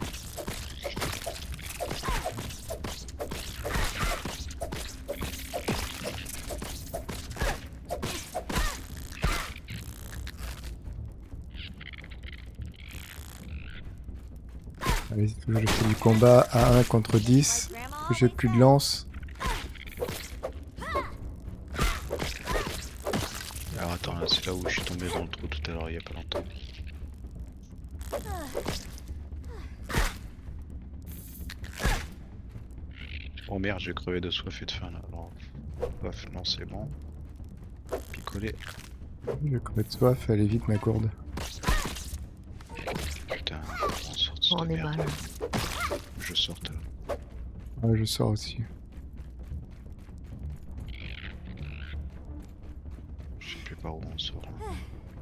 Allez, je fais du combat à 1 contre 10.
Grandma
Que j'ai
always
plus de
said.
lance.
alors attends, là c'est là où je suis tombé dans le trou tout à l'heure il y a pas longtemps. Oh merde, j'ai crevé de soif et de faim là. Alors, paf, non c'est bon. Picoler.
Je crevais de soif, allez vite ma gourde.
Putain, on sort de cette
On est
merde.
mal.
Je sorte.
Ouais, je sors aussi.
Je sais plus par où on sort.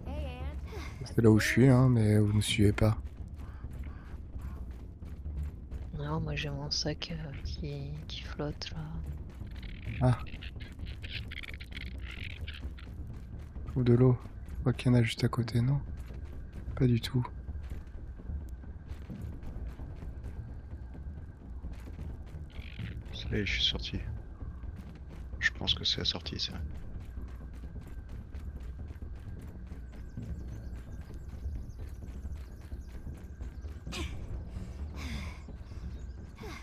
Hey, Aunt.
C'est là où je suis, hein, mais vous ne me suivez pas.
Non, moi j'ai mon sac qui flotte là.
Ah. Je trouve de l'eau. Je crois qu'il y en a juste à côté, non? Pas du tout.
Ça y est, je suis sorti. Je pense que c'est la sortie ça.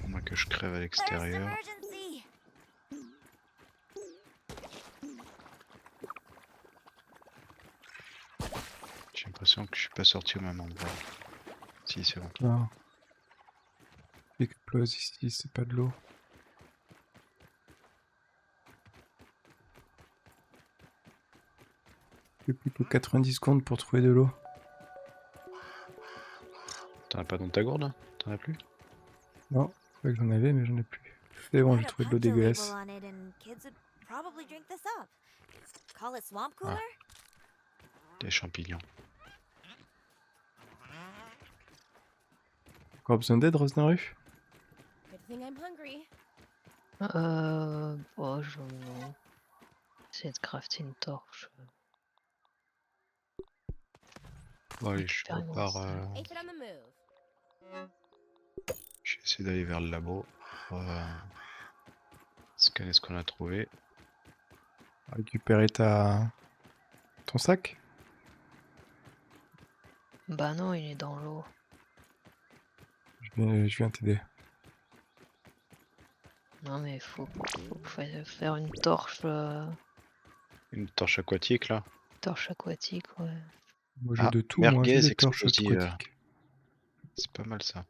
À moins que je crève à
First
l'extérieur.
emergency.
J'ai l'impression que je suis pas sorti au même endroit. Si, c'est bon.
Non. Il explose ici, c'est pas de l'eau. J'ai plus que 90 secondes pour trouver de l'eau.
T'en as pas dans ta gourde? T'en as plus?
Non, je crois que j'en avais, mais j'en ai plus. C'est bon, j'ai
Had a
trouvé de l'eau
Punto label
dégueulasse.
on it and kids would probably drink this up. Call it swamp
Ah.
cooler?
Des champignons.
Encore besoin d'aide, Rosnaru?
Good thing I'm hungry.
Oh, je vais essayer de crafter une torche.
Bon, allez, je
Récupérer mon
repars.
sac.
Aphid on the move.
Je vais essayer d'aller vers le labo. Pour, scanner ce qu'on a trouvé.
Récupérer ton sac?
Bah non, il est dans l'eau.
Je viens t'aider.
Non mais faut faire une torche,
Une torche aquatique là.
torche aquatique, ouais.
Moi j'ai
Ah,
de tout, moi j'ai
merguez
des torches
explosive.
aquatiques.
C'est pas mal ça.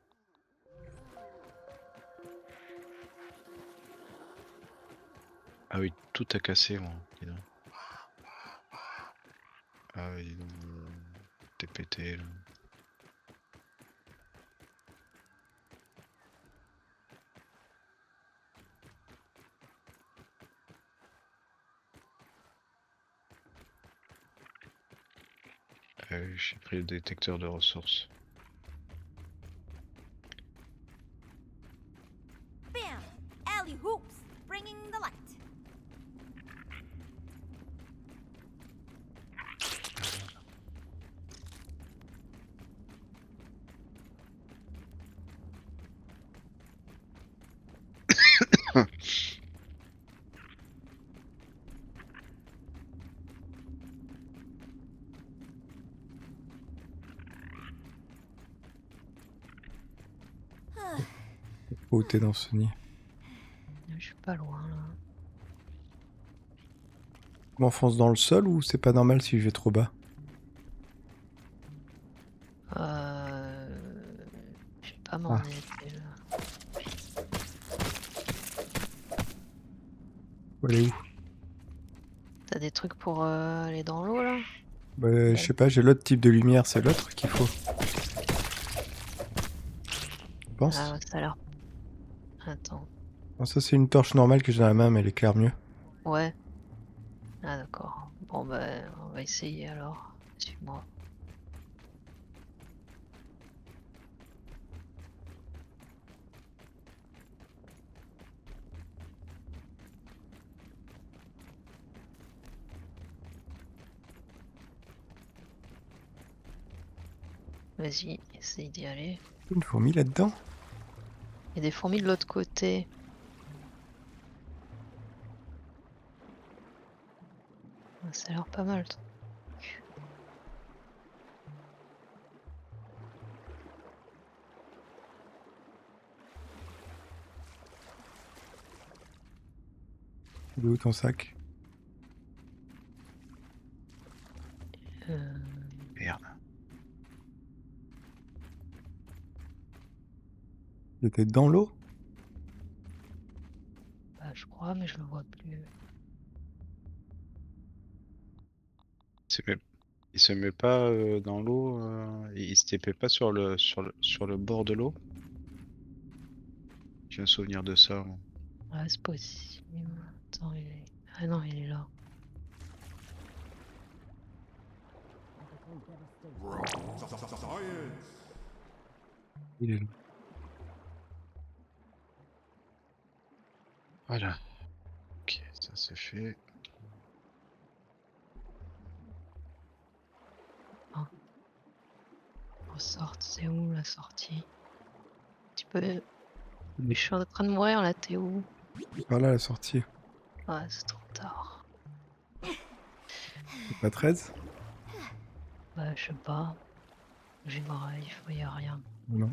Ah oui, tout a cassé moi. Dis donc. Ah oui, dis donc, t'es pété là. J'ai pris le détecteur de ressources.
Bam! Alley hoops, bringing the light.
Où t'es dans ce nid?
Je suis pas loin là.
Je m'enfonce dans le sol ou c'est pas normal si je vais trop bas?
Je sais pas m'en
Ah.
était là.
Faut aller où?
T'as des trucs pour aller dans l'eau là?
Bah, je sais pas, j'ai l'autre type de lumière, c'est l'autre qu'il faut. Je pense.
Ah ouais, ça a l'air. Attends.
Non, ça c'est une torche normale que j'ai dans la main, mais elle éclaire mieux.
Ouais. Ah d'accord. Bon bah on va essayer alors. Suis-moi. Vas-y, essaye d'y aller.
Une fourmi là-dedans?
Il y a des fourmis de l'autre côté. Ah, ça a l'air pas mal. Ton truc.
Il est où ton sac?
Euh,
Merde.
Il était dans l'eau?
bah, je crois, mais je le vois plus.
Il se met pas dans l'eau, il se TP pas sur le bord de l'eau. J'ai un souvenir de ça, moi.
Ouais, c'est possible. Attends, il est. Ah non, il est là.
Il est là.
Voilà. Ok, ça c'est fait.
Ressorte, c'est où la sortie? Tu peux. Je suis en train de mourir là, t'es où?
Par là la sortie.
Ah, c'est trop tard.
C'est pas 13?
Bah, je sais pas. J'ai pareil, il y a rien.
Non.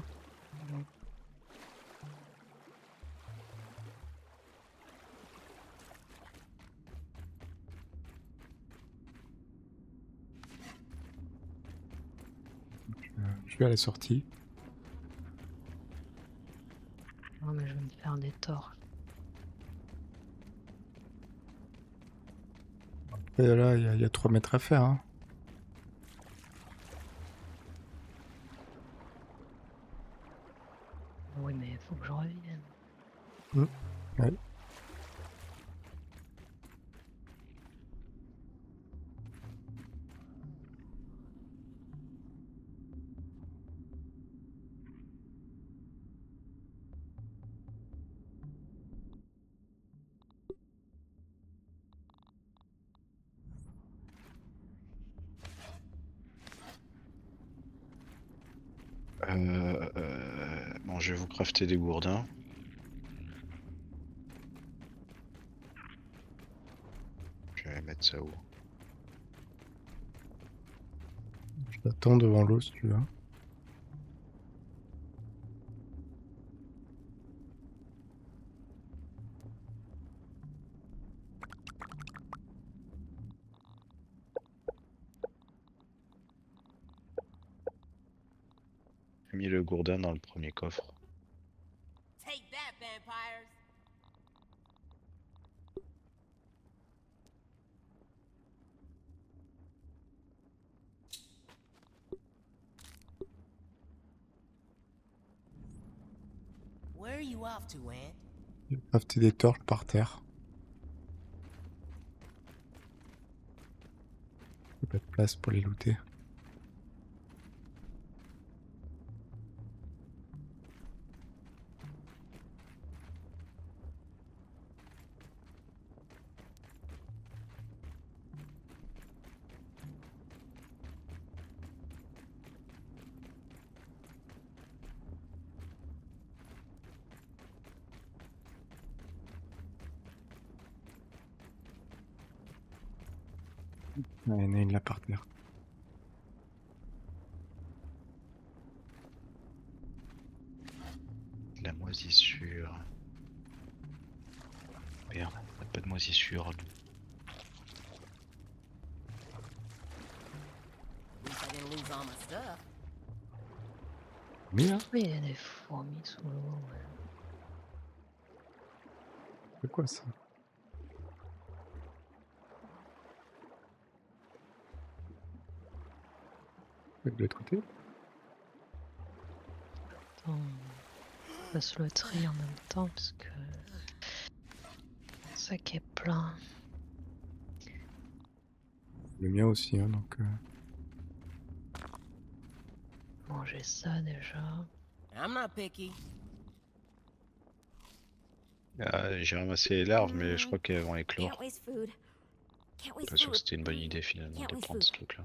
Je vais à la sortie.
Non, mais je vais me faire des torches.
Et là, il y a 3 mètres à faire. Hein.
Oui, mais il faut que je revienne.
Ouais.
Bon, je vais vous crafter des gourdins. Je vais mettre ça où?
Je t'attends devant l'eau si tu veux.
J'ai mis le gourdin dans le premier coffre.
Take that, vampires. Where are you off to, Ant?
J'ai crafté des torches par terre. Il n'y a pas de place pour les looter. Il y en a une là par terre.
La moisissure. Merde, on a pas de moisissure. nous.
At least I didn't lose all my stuff.
Mais là,
Oui, il y a des fourmis sous l'eau. Ouais.
c'est quoi ça? De l'autre côté?
Attends, on passe le tri en même temps parce que le sac est plein.
Le mien aussi, hein, donc...
Manger ça déjà.
I'm not picky.
J'ai ramassé les larves, mais je crois qu'elles vont éclore.
Can't waste food. Can't waste
Pas sûr que
food.
c'était une bonne idée finalement
Can't
de
waste
prendre
food.
ce truc-là.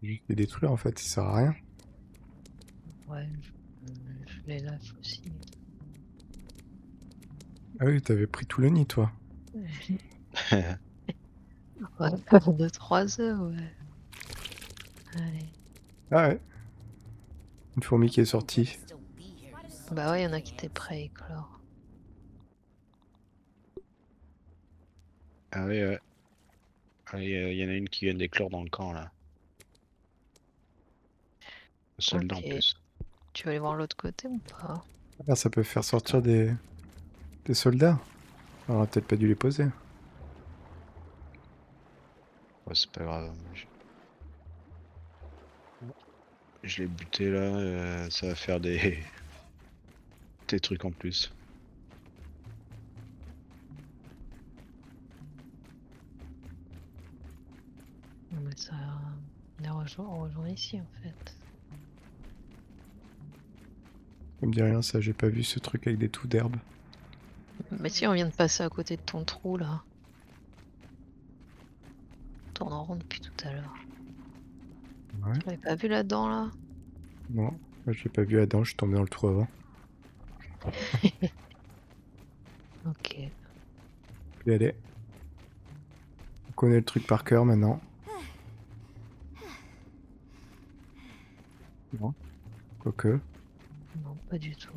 Juste les détruire en fait, ça sert à rien.
Ouais, je les lave aussi.
Ah oui, t'avais pris tout le nid, toi.
Ouais, 2-3 heures, ouais. Allez.
Ah ouais. Une fourmi qui est
They'll
sortie.
still be here.
Bah ouais, il y en a qui étaient prêts à éclore.
Ah oui, ouais. Ah, il y en a une qui vient d'éclore dans le camp là. Le soldat en
Ok.
plus.
Tu vas aller voir l'autre côté ou pas?
Ah, ça peut faire sortir des soldats. On aurait peut-être pas dû les poser.
Ouais, c'est pas grave. Je l'ai buté là, ça va faire des... des trucs en plus.
Non, mais ça. On rejoint ici en fait.
Ça me dit rien, ça, j'ai pas vu ce truc avec des trous d'herbe.
Mais si on vient de passer à côté de ton trou là. On tourne en rond depuis tout à l'heure.
Ouais.
Tu l'avais pas vu là-dedans là?
Non, moi, je l'ai pas vu là-dedans, je suis tombé dans le trou avant.
Ok.
Puis allez. On connaît le truc par cœur maintenant. Non. Quoique.
Non, pas du tout.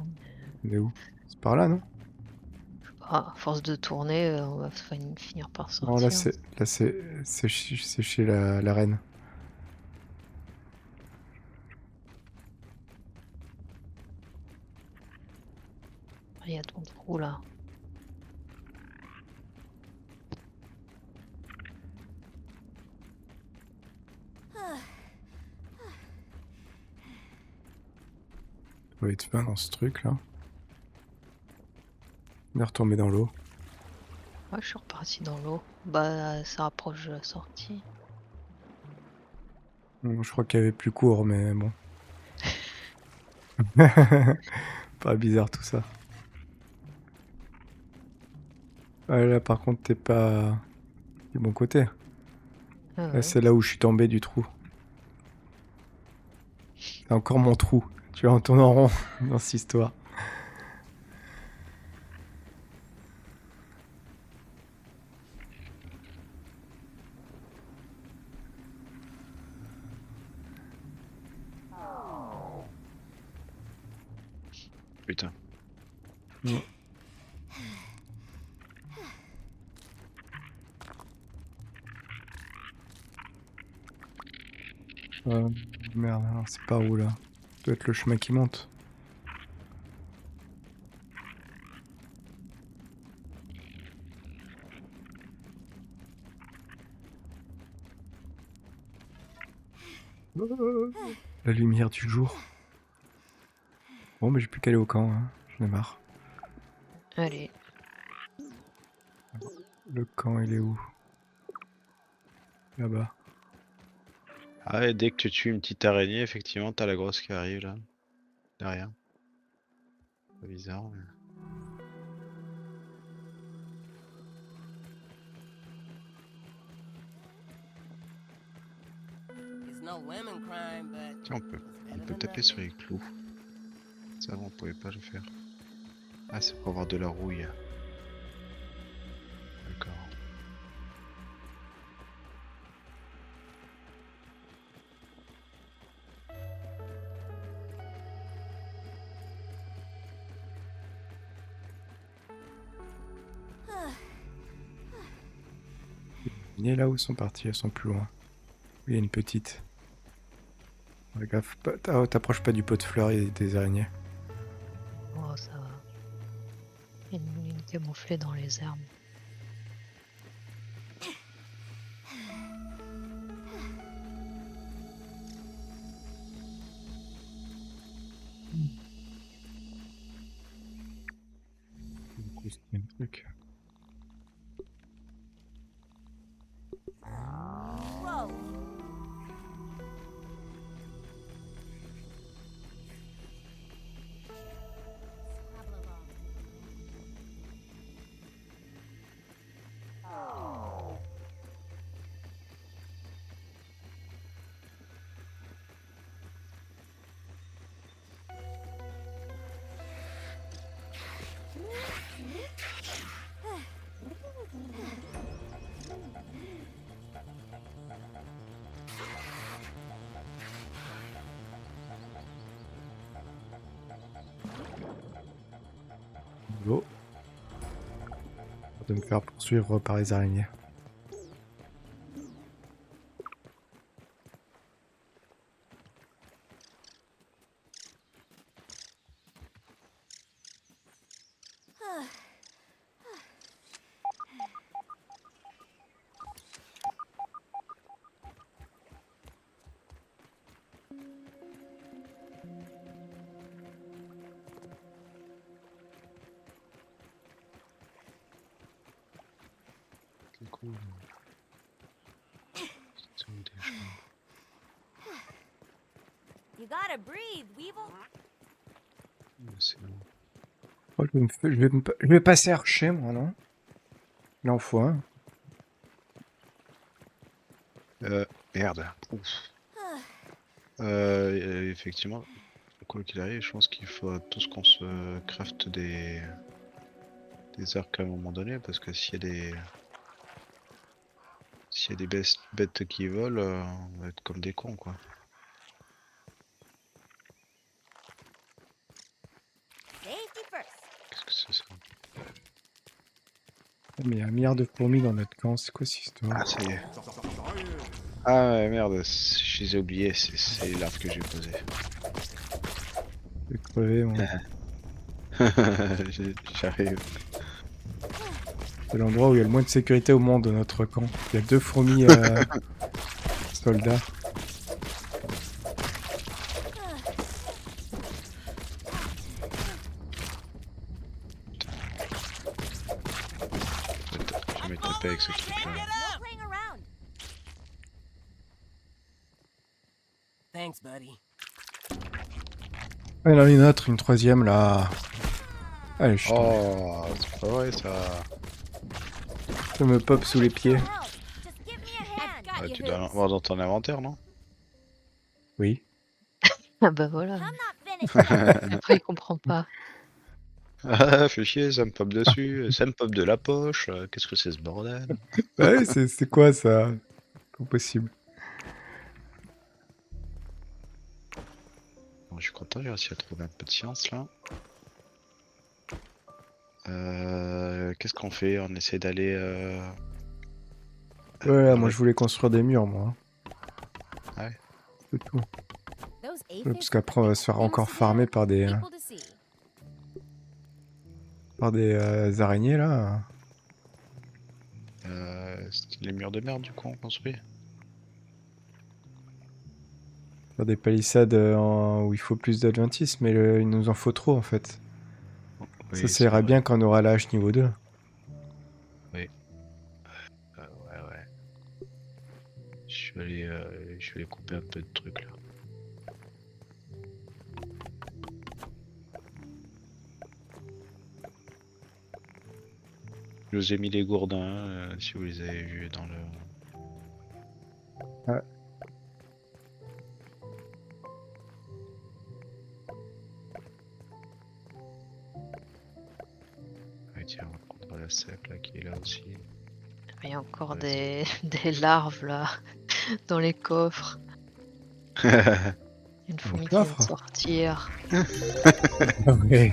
On est où? C'est par là, non?
Ah, à force de tourner, on va finir par sortir.
Non, là c'est chez la reine.
Il y a ton trou là.
On va être fin dans ce truc là. On est retombé dans l'eau.
Ouais, je suis reparti dans l'eau. Bah, ça rapproche de la sortie.
Je crois qu'il y avait plus court, mais bon. Pas bizarre tout ça. Ouais, là par contre t'es pas du bon côté.
Ah
Là
ouais.
c'est là où je suis tombé du trou. C'est encore mon trou. Tu vois, on tourne en rond dans cette histoire.
Putain.
Merde, alors c'est par où là? Ça doit être le chemin qui monte. La lumière du jour. Bon, mais j'ai plus qu'à aller au camp, hein. J'en ai marre.
Allez.
Le camp, il est où? Là-bas.
Ah ouais, dès que tu tues une petite araignée, effectivement, t'as la grosse qui arrive là. Derrière. Pas bizarre, mais...
no women crime, but
Tiens, on
it's
peut
better than
taper sur
nothing.
les clous. Ça, on pouvait pas le faire. Ah, c'est pour avoir de la rouille. D'accord.
Et là où sont partis, elles sont plus loin. Il y a une petite. Ouais, gaffe, t'approches pas du pot de fleurs, il y a des araignées.
Oh, ça va. Une camouflée dans les herbes.
Il y a un truc.
Whoa. Scrabble along.
L'eau. De me faire poursuivre par les araignées.
C'est cool. C'est où déjà?
You gotta breathe, Weevil.
C'est long.
Oh, je vais passer archer, moi, non? Il en faut un.
Merde. Ouf. Effectivement, quoi qu'il arrive, je pense qu'il faut tous qu'on se crafte des arcs à un moment donné, parce que s'il y a des bêtes qui volent, on va être comme des cons, quoi.
Safety first.
Qu'est-ce que c'est ça?
Mais il y a un milliard de fourmis dans notre camp, c'est quoi cette histoire?
Ah, ça y est. Ah ouais, merde, je les ai oubliés, c'est l'arbre que j'ai posé.
Je vais crever, moi.
J'arrive.
C'est l'endroit où il y a le moins de sécurité au monde, notre camp. Il y a 2 fourmis soldats.
Je vais me taper avec ce truc-là.
No playing around.
Thanks, buddy.
Ah, il y en a une autre, une troisième, là. Allez, je tombe.
Oh, c'est pas vrai ça.
Ça me pop sous les pieds.
Help. Just give me a hand.
Ah, tu dois l'avoir dans ton inventaire, non?
Oui.
Ah bah voilà.
I'm not finished.
Après, il comprend pas.
Ah, fais chier, ça me pop dessus, ça me pop de la poche, qu'est-ce que c'est ce bordel?
Ouais, c'est quoi ça? Pas possible.
Bon, je suis content, j'ai réussi à trouver un peu de science là. Qu'est-ce qu'on fait? On essaie d'aller...
Ouais,
dans
moi
le-
je voulais construire des murs, moi.
Ouais.
C'est tout.
Those
Ouais,
aphids
parce qu'après on va se faire
things
encore
to do,
farmer par des
people to see.
araignées là.
C'est les murs de merde du coup on construit.
Faire des palissades où il faut plus d'adventisme, mais il nous en faut trop en fait.
Oui,
Ça
c'est
ira
vrai.
bien quand on aura la hache niveau 2.
Ouais, ouais. Je vais aller couper un peu de trucs là. Je vous ai mis les gourdins, si vous les avez vus dans le... Tiens, on va prendre la cèpe là qui est là aussi.
Il y a encore
Vas-y.
des larves là dans les coffres. Une
Dans les
fourmi qui vient de
coffres?
sortir.
Ah ouais.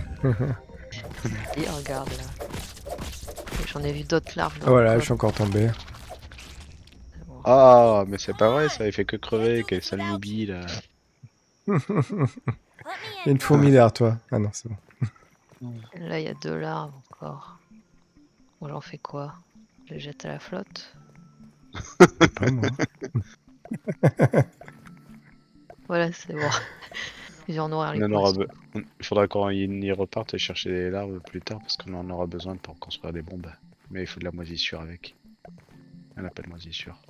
Et regarde là. Et j'en ai vu d'autres larves dans le
Voilà, je
coffre.
suis encore tombé.
C'est bon.
Ah, mais c'est pas vrai, ça, il fait que crever, quel sale noobie là.
Il
Let me
y a
in
une fourmi
first.
derrière toi. Ah non, c'est bon.
Là, il y a 2 larves encore. Bon, j'en fais quoi? Je les jette à la flotte?
Pas moi.
Voilà, c'est bon. Je vais en nourrir les
On en aura
poissons.
Il faudra qu'on y reparte et chercher des larves plus tard parce qu'on en aura besoin pour construire des bombes. Mais il faut de la moisissure avec. On appelle moisissure.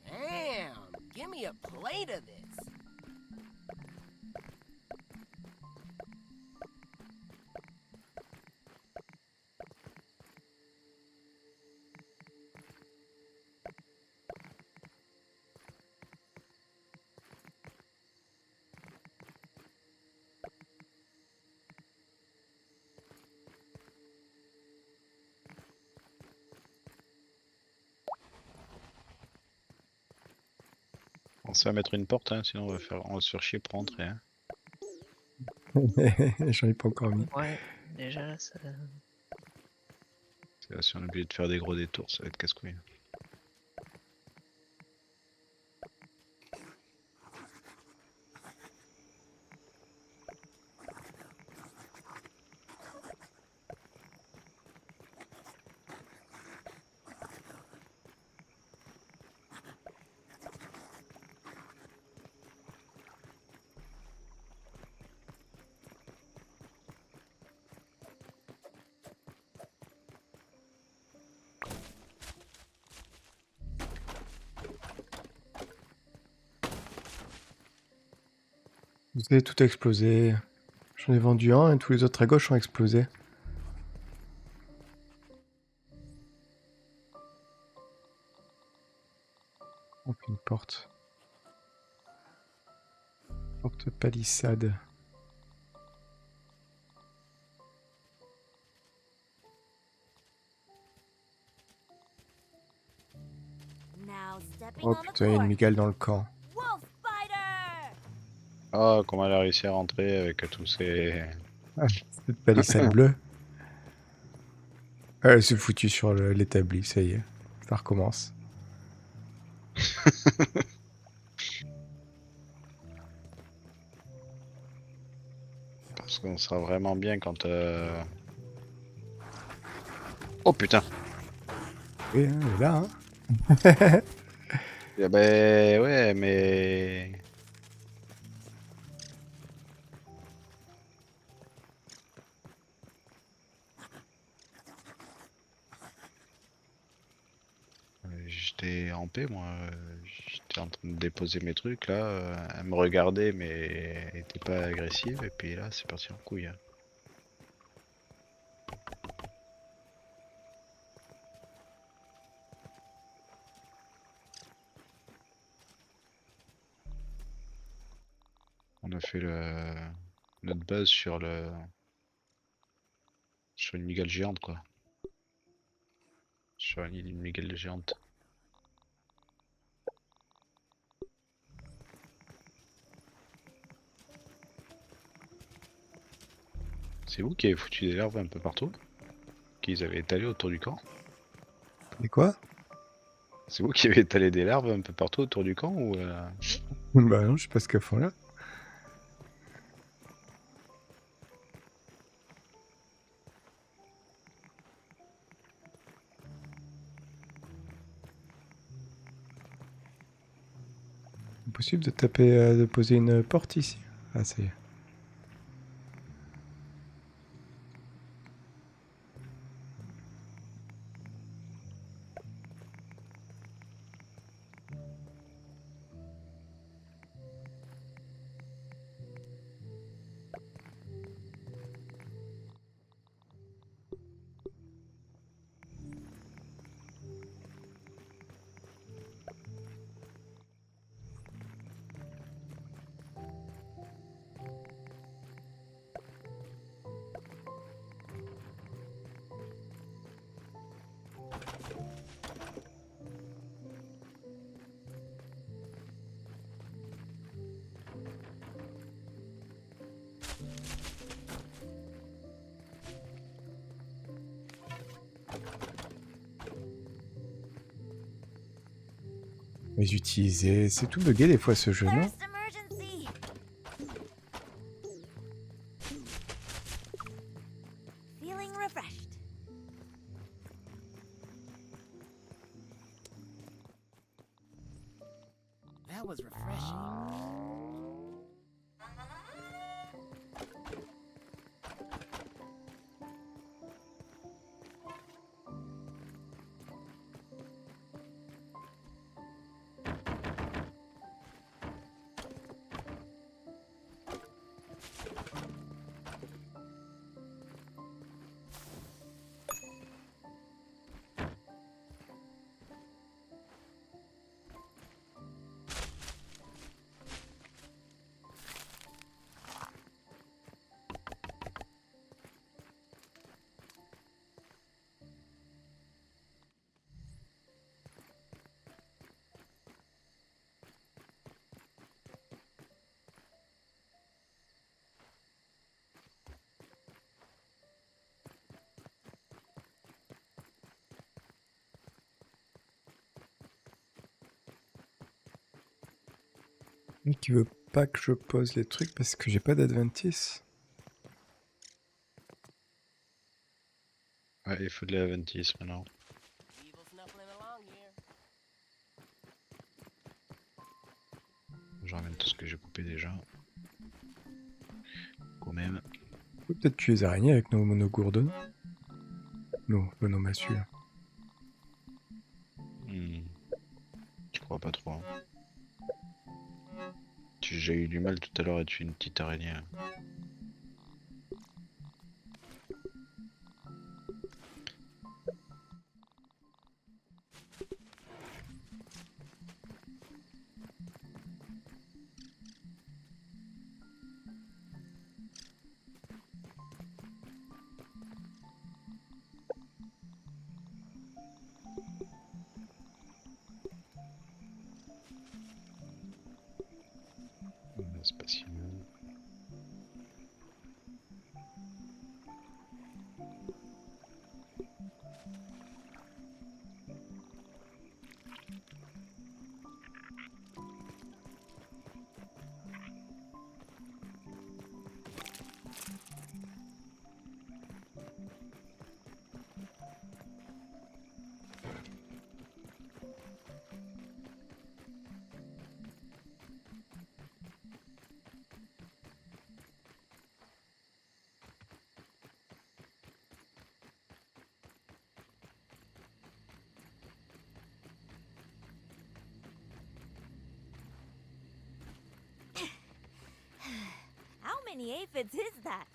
Damn, give me a plate of this.
On va mettre une porte, hein, sinon on va se faire chier pour rentrer. Hein.
J'en ai pas encore mis.
Ouais, déjà là, ça...
Là, si on est obligé de faire des gros détours, ça va être casse-couille.
Vous avez tout explosé. J'en ai vendu un et tous les autres à gauche ont explosé. On fait une porte. Porte palissade.
Now stepping
Oh
on the
putain, il y a une
court.
migale dans le camp.
Wolf fighter.
Ah, comment elle a réussi à rentrer avec tous ces...
Ah, cette palissade bleue. Ah, elle s'est foutue sur l'établi, ça y est. Ça recommence.
Parce qu'on sera vraiment bien quand... Oh putain.
Oui, hein, elle est là, hein.
Eh ben ouais, mais... J'étais en paix, moi. J'étais en train de déposer mes trucs, là. Elle me regardait, mais elle était pas agressive. Et puis là, c'est parti en couille. Hein. On a fait notre base sur une migale géante, quoi. Sur une migale géante. C'est vous qui avez foutu des larves un peu partout? Qu'ils avaient étalé autour du camp?
Et quoi?
C'est vous qui avez étalé des larves un peu partout autour du camp ou
Bah non, je sais pas ce qu'elles font là. Impossible de taper, de poser une porte ici. Ah, ça y est. Les utiliser, c'est tout bugué des fois ce jeu, non?
First emergency. Feeling refreshed.
That was refreshing.
Mais qui veut pas que je pose les trucs parce que j'ai pas d'adventice.
Ouais, il faut de l'Aventis maintenant.
Evil snuffling along here.
Je ramène tout ce que j'ai coupé déjà. Quand même.
On peut peut-être tuer les araignées avec nos monogourdons. Nos massues. Là.
Je crois pas trop. Hein. J'ai eu du mal tout à l'heure à tuer une petite araignée. C'est pas si mal.
How many aphids is that?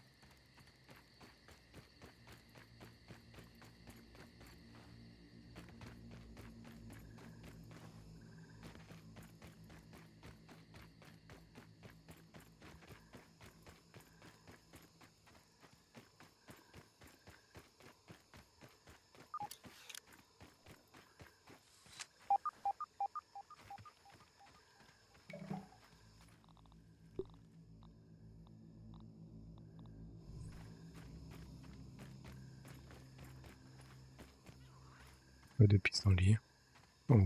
Pas de pissenlit. Oh.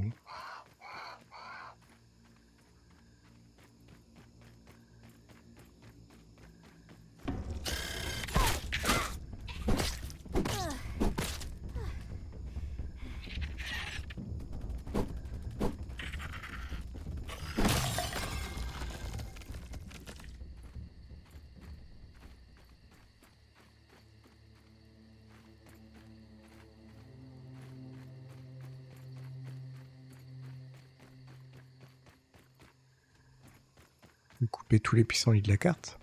Couper tous les pissenlits de la carte.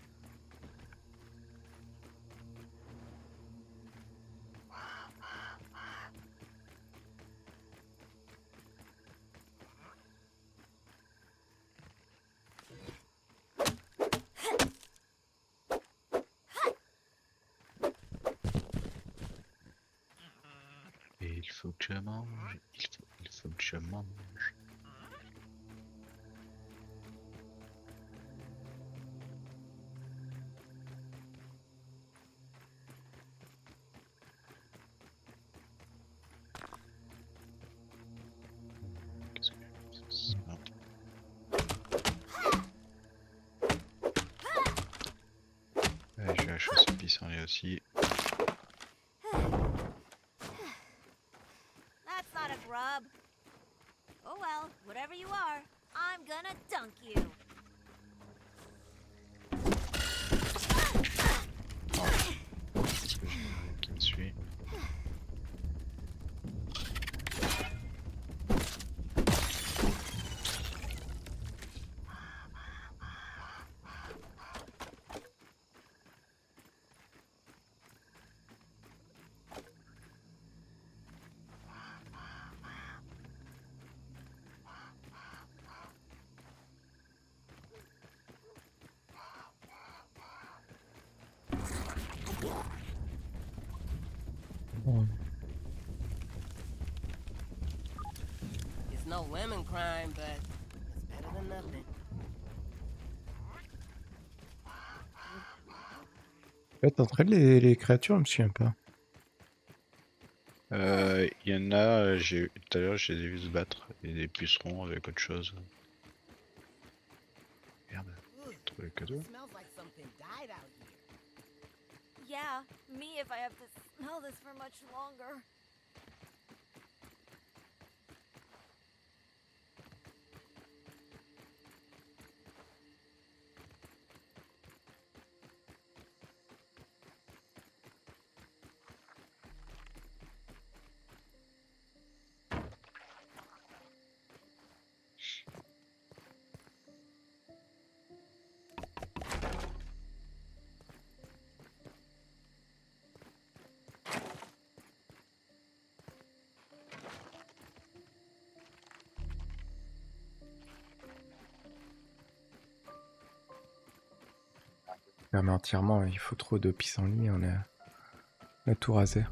Et il faut que je mange. Il faut que je mange. Qu'est-ce que je fais ça? s'en est aussi.
That's not a grub. Oh well, whatever you are, I'm gonna dunk you.
Qui me suit.
Bon.
It's no women crime, but it's better than nothing.
Ouais, t'entraînes les créatures, je me souviens pas.
Il y en a, tout à l'heure, je les ai vus se battre. Il y a des pucerons avec autre chose. Merde, j'ai trouvé le cadeau.
It smells like something died out here.
Yeah, me if I have to smell this for much longer.
Mais entièrement, il faut trop de pissenlit, on a tout rasé.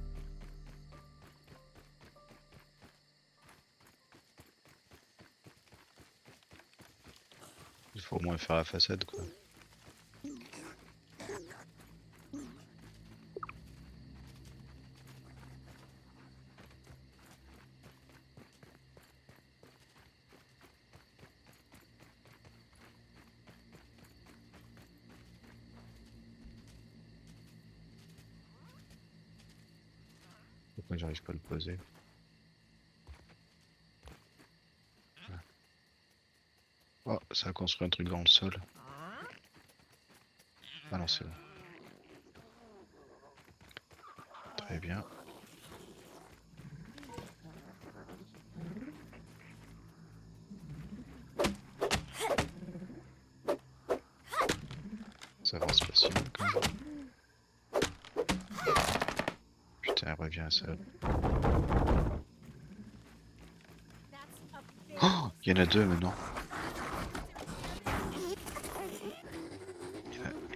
Il faut au moins faire la façade, quoi. Pourquoi j'arrive pas à le poser? Oh, ça a construit un truc dans le sol. Ah non, c'est bon. Très bien. Ça avance pas si mal quand même. Putain, elle revient à ça. Oh, il y en a deux maintenant.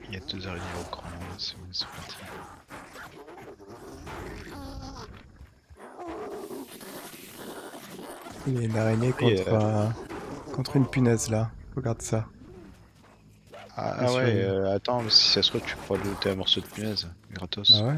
Il y a deux araignées au cran, là, c'est parti.
Il y a une araignée
Oui,
contre une punaise là. Regarde ça.
Ah
Sur
ouais,
une-
attends, mais si ça se trouve, tu pourras looter un morceau de punaise, gratos.
Bah ouais.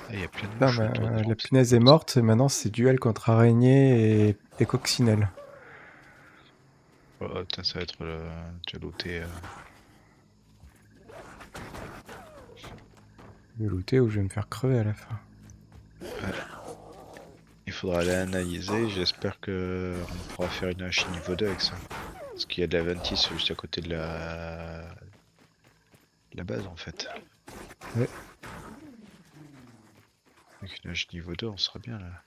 Ah, il y a plein de
Putain,
mouches autour de
la
moi,
punaise est morte, et maintenant c'est duel contre araignée et coccinelle.
Oh, putain, ça va être le... Tu vas looter...
Je vais looter ou je vais me faire crever à la fin.
Il faudra aller analyser, j'espère que on pourra faire une hache niveau 2 avec ça. Parce qu'il y a de la Ventis juste à côté de la base en fait.
Ouais.
Avec une hache niveau 2, on sera bien là.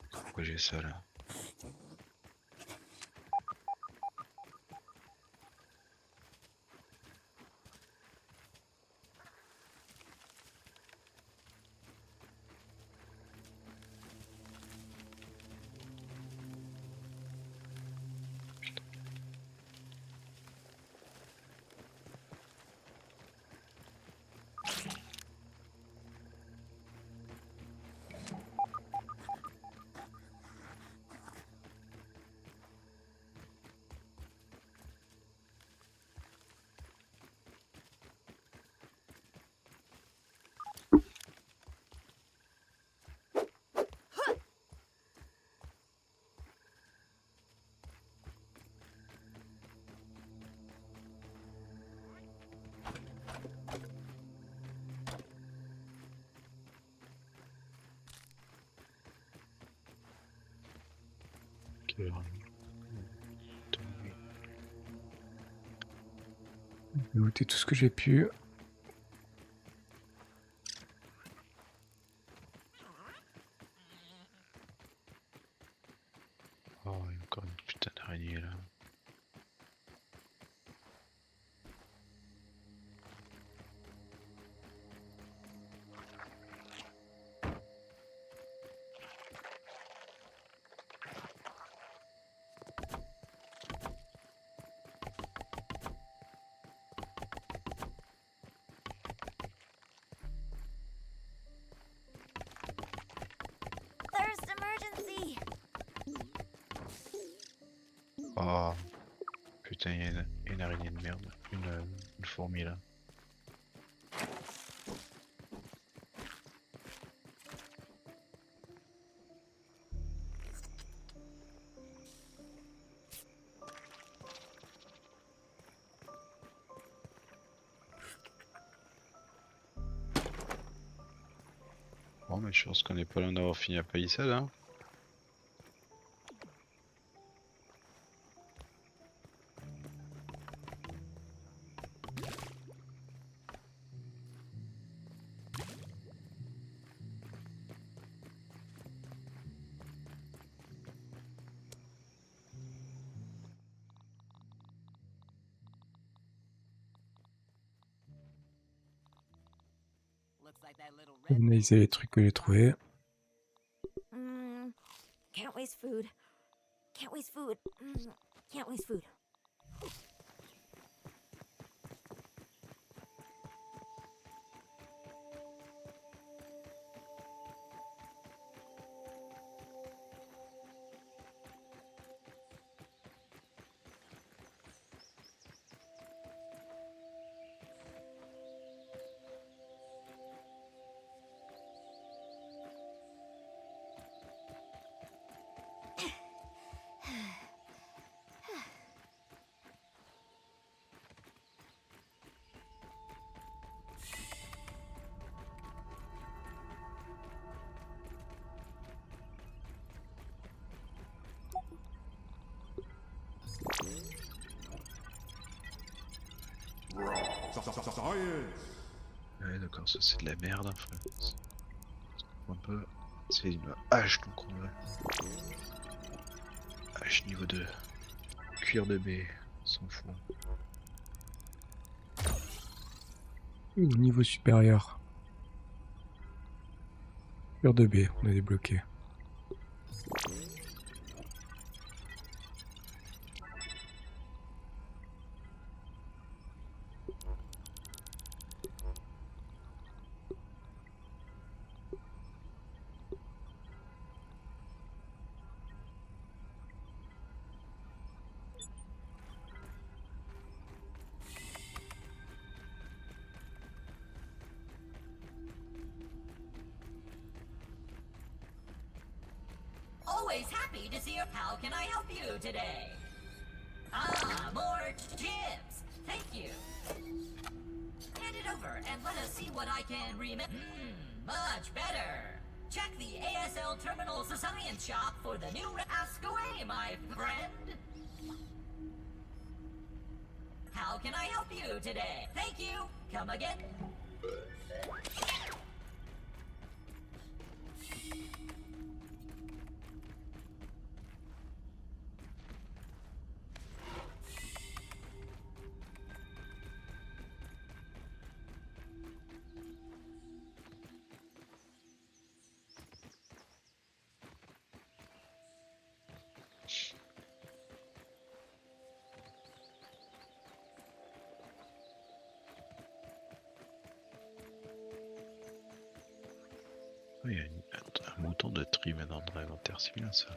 Pourquoi j'ai ça là?
J'ai looté tout ce que j'ai pu.
Oh, il y a encore une putain d'araignée là.
Thirst emergency!
Oh, putain, il y a une araignée de merde. Une fourmi là. Bon, mais je pense qu'on est pas loin d'avoir fini la palissade, hein.
Looks like that little red
Analyser les trucs que j'ai trouvés.
Can't waste food. Can't waste food. Can't waste food.
Ouais, d'accord, ça c'est de la merde, hein, frère. Un peu. C'est une hache, donc on va. Hache niveau 2. Cuir de baie, s'en fout.
Au niveau supérieur. Cœur de baie, on a débloqué.
Always happy to see you. How can I help you today? Ah, more chips. Thank you. Hand it over and let us see what I can remit. Much better. Check the ASL Terminals Science Shop for the new Ask Away, my friend. How can I help you today? Thank you. Come again.
Oh, il y a un mouton de tri maintenant dans l'inventaire, c'est bien ça.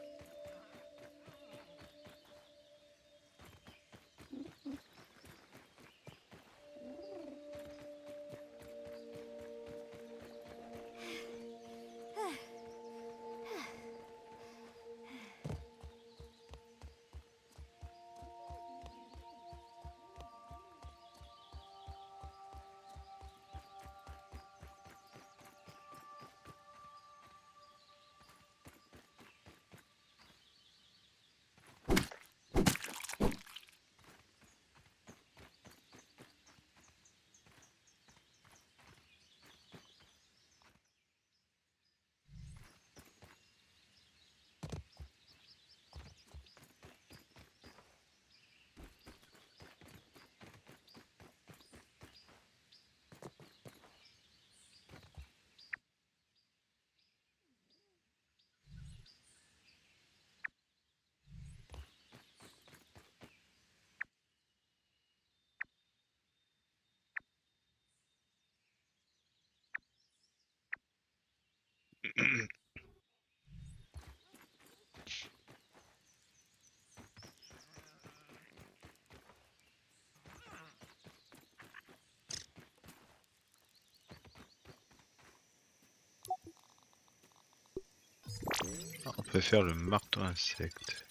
On peut faire le marteau insecte.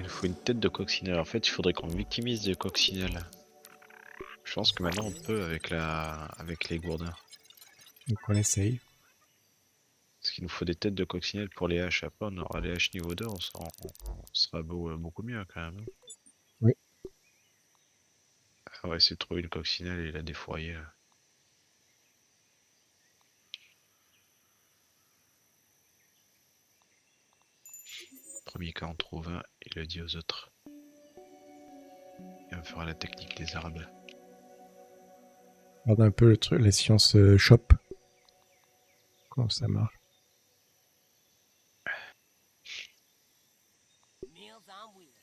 Il faut une tête de coccinelle. En fait, il faudrait qu'on victimise des coccinelles. Je pense que maintenant on peut avec les gourdins.
Donc on essaye.
Parce qu'il nous faut des têtes de coccinelle pour les haches. Après, on aura les haches niveau 2, on sera beaucoup mieux quand même.
Oui.
Ah ouais, c'est trouver une coccinelle et la défourailler là. Premier cas, on trouve un, il le dit aux autres. Et on fera la technique des arbres.
Regarde un peu le truc, les sciences shop. Comment ça marche?
Meals on wheels.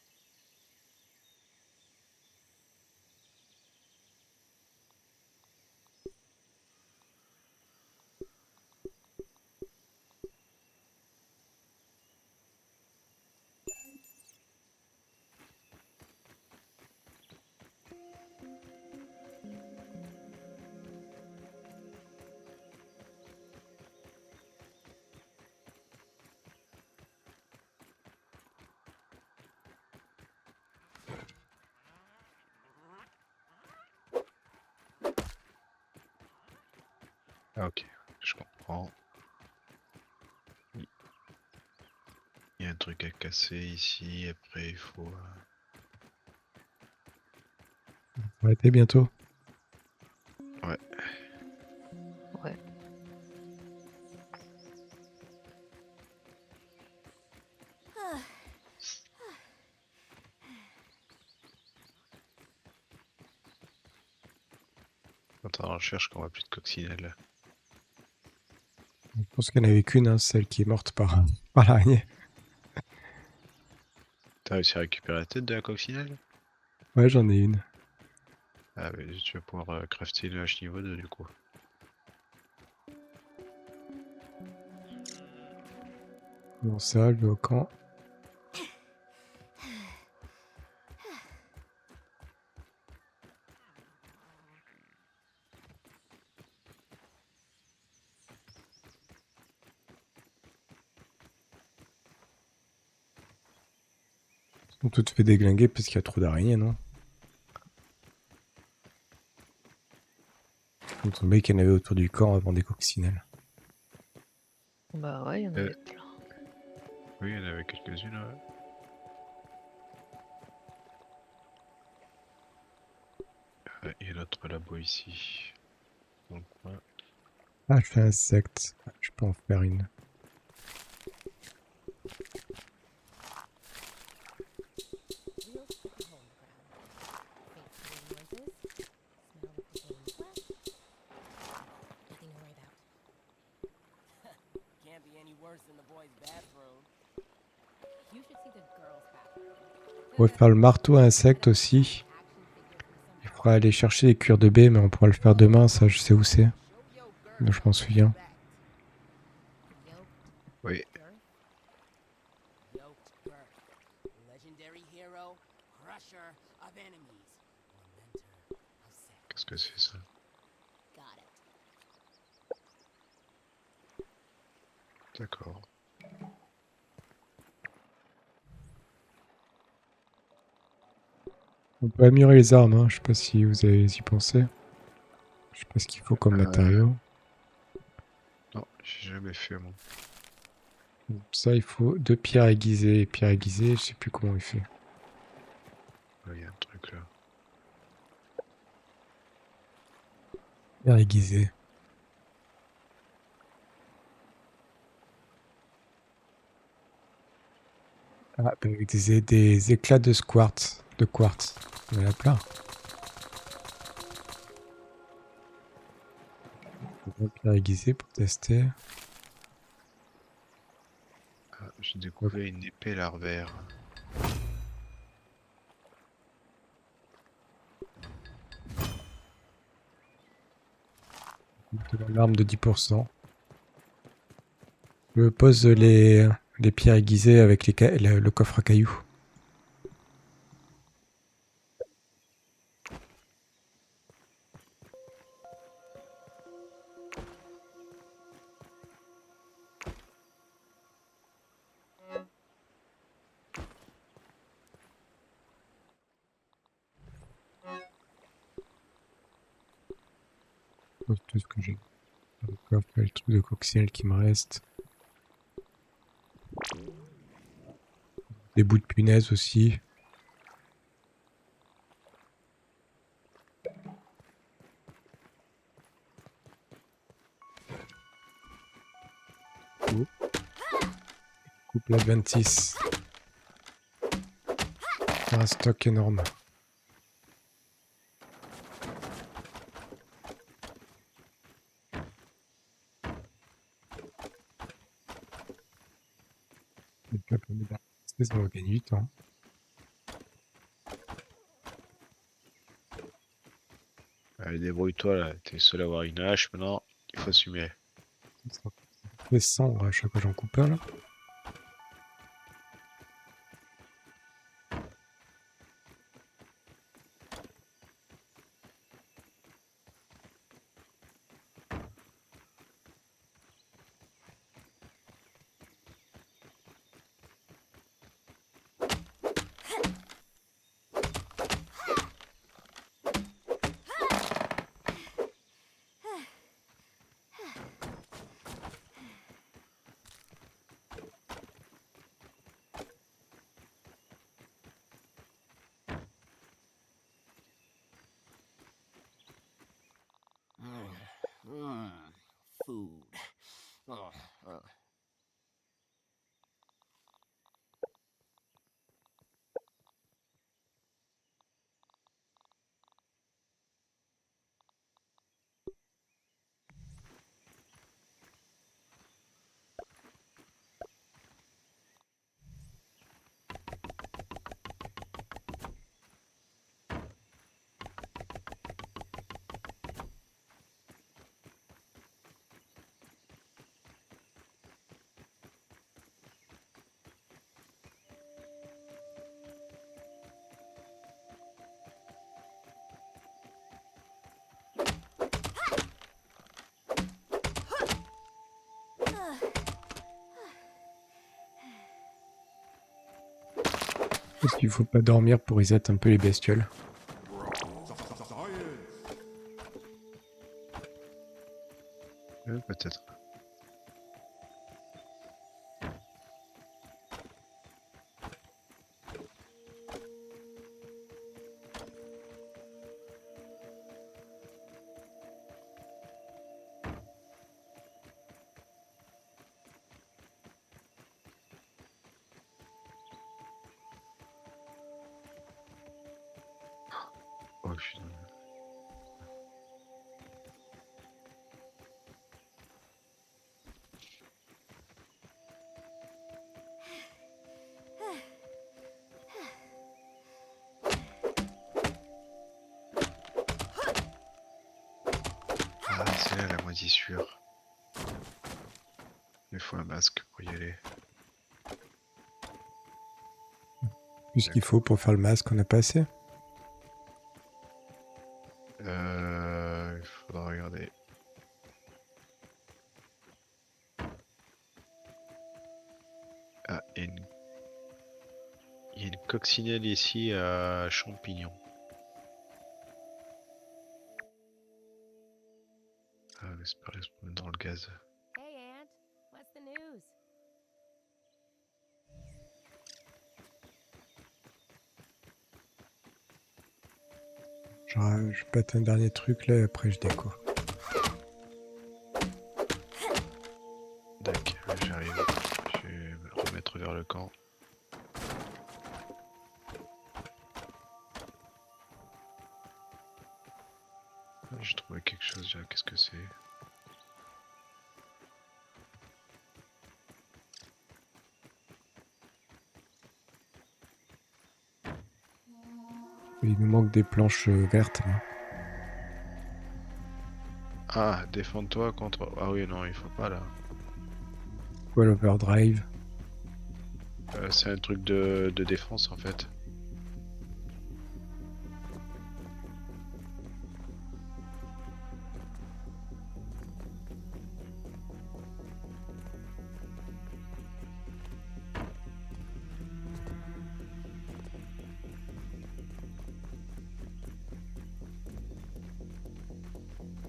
Ah, ok, je comprends. Il y a un truc à casser ici, après il faut...
On va arrêter bientôt.
Ouais.
Ouais.
Quand on recherche qu'on voit plus de coccinelle.
Je pense qu'il n'y en avait qu'une, hein, celle qui est morte par l'araignée.
T'as réussi à récupérer la tête de la coccinelle?
Ouais, j'en ai une.
Ah mais tu vas pouvoir crafter une hache niveau 2 du coup.
Bon, ça, je vais au camp. Ils sont toutes fait déglinguer parce qu'il y a trop d'araignées, non? On trouvait qu'il y en avait autour du camp avant des coccinelles.
Bah ouais, il y en avait plein.
Oui, il y en avait quelques-unes, ouais. Il y a notre labo ici. Dans le coin.
Ah, je fais un insecte. Je peux en faire une.
Wheels hit a hole in the ground. Faint clicking noises. Smell of decaying flesh. Nothing to worry about.
Can't be any worse than the boys' bathroom.
You should see the girls' bathroom.
On va faire le marteau à insectes aussi. Il faudra aller chercher les cuirs de baie, mais on pourra le faire demain, ça je sais où c'est.
Show your girl
Mais je m'en souviens.
respect.
Oui.
Yoked Girth, legendary hero, crusher of enemies, lamenter of sex.
Qu'est-ce que c'est ça?
Got it.
D'accord.
On peut améliorer les armes, hein. Je sais pas si vous avez y pensé. Je sais pas ce qu'il faut comme matériau.
Non, j'ai jamais fait moi.
Ça, il faut 2 pierres aiguisées. Et pierres aiguisées, je sais plus comment il fait.
Il y a un truc là.
Pierre aiguisée. Ah, avec des éclats de quartz. Il y en a plein. Une pierre aiguisée pour tester.
Ah, j'ai découvert une épée larvaire.
De l'arme de 10%. Je pose les pierres aiguisées avec le coffre à cailloux. Je pose tout ce que j'ai. Le coffre, le truc de coccinelle qui me reste. Des bouts de punaise aussi. Oh. Coupe la 26. C'est un stock énorme. Ça va gagner du temps.
Allez, débrouille-toi là, t'es seul à avoir une hache maintenant, il faut assumer.
Ça fait 100 à chaque fois que j'en coupe un là.
Food.
Est-ce qu'il faut pas dormir pour reset un peu les bestioles?
Peut-être. Oh, je suis... Ah, c'est là la moisissure. Il faut un masque pour y aller.
Plus ce qu'il faut pour faire le masque, on a pas assez.
Il faudra regarder. Ah, il y a une coccinelle ici à champignons. Ah, mais c'est pareil, se mettre dans le gaz.
Hey, Aunt. What's the news?
Je pète un dernier truc là et après je découvre.
D'accord, j'arrive. Je vais me remettre vers le camp. J'ai trouvé quelque chose déjà, qu'est-ce que c'est?
Il nous manque des planches vertes là.
Ah, défends-toi contre... Ah oui, non, il faut pas là.
quoi l'overdrive?
C'est un truc de défense en fait.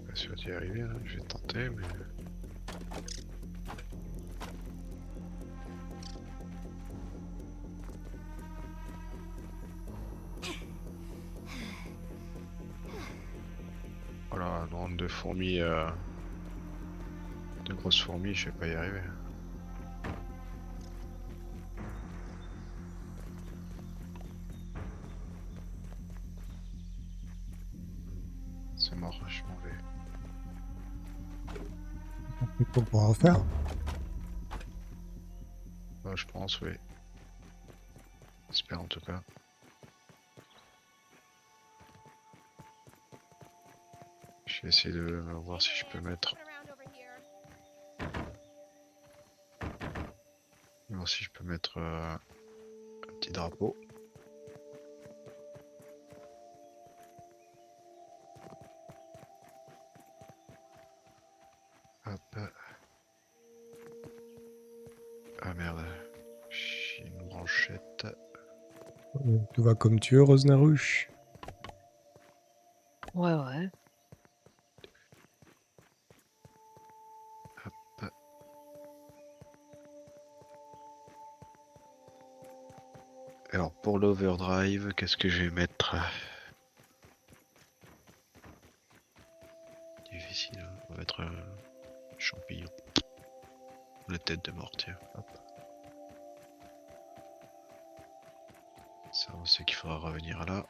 Pas sûr d'y arriver, hein. Je vais tenter, mais. Voilà, un nombre de fourmis, de grosses fourmis, je vais pas y arriver. C'est mort, je m'en vais.
On pourra refaire.
Bah, je pense, oui. J'espère en tout cas. Je vais essayer de voir si je peux mettre.
Around over here.
Voir si je peux mettre un petit drapeau. Hop. Ah merde. J'ai une branchette.
Tout va comme tu veux, Rosnaruche.
Ouais, ouais.
Hop. Alors pour l'overdrive, qu'est-ce que je vais mettre? Difficile, hein. On va mettre champignon. La tête de mortier. Hop. Ça, on sait qu'il faudra revenir là.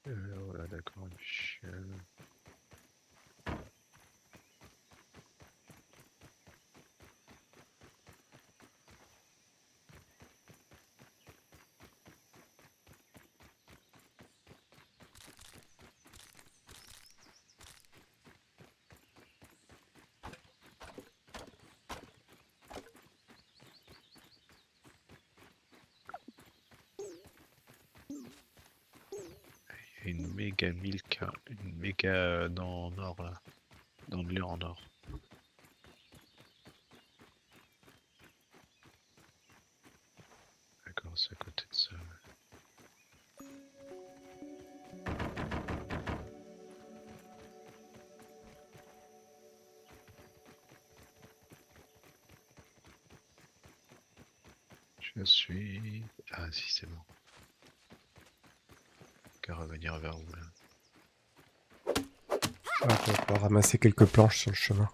Voilà, d'accord, Michel. Une méga milk, une méga dans en or là, dans le lait en or. D'accord, c'est à côté de ça. Je suis. Ah si c'est bon. Qu'à revenir vers vous là.
Ah, on va ramasser quelques planches sur le chemin.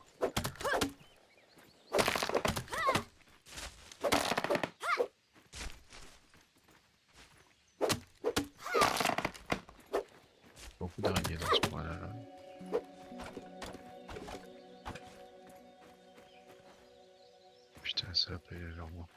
Beaucoup d'araignées dans ce coin là. Putain, ça va pas aller vers moi.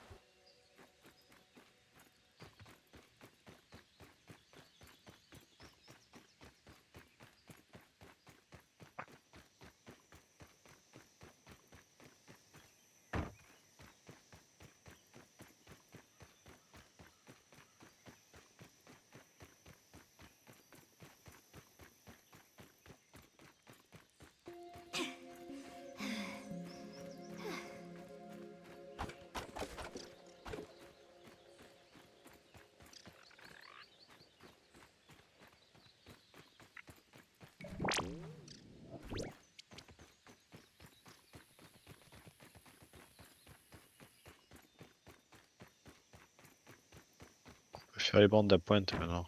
faire les bandes d'appointe maintenant.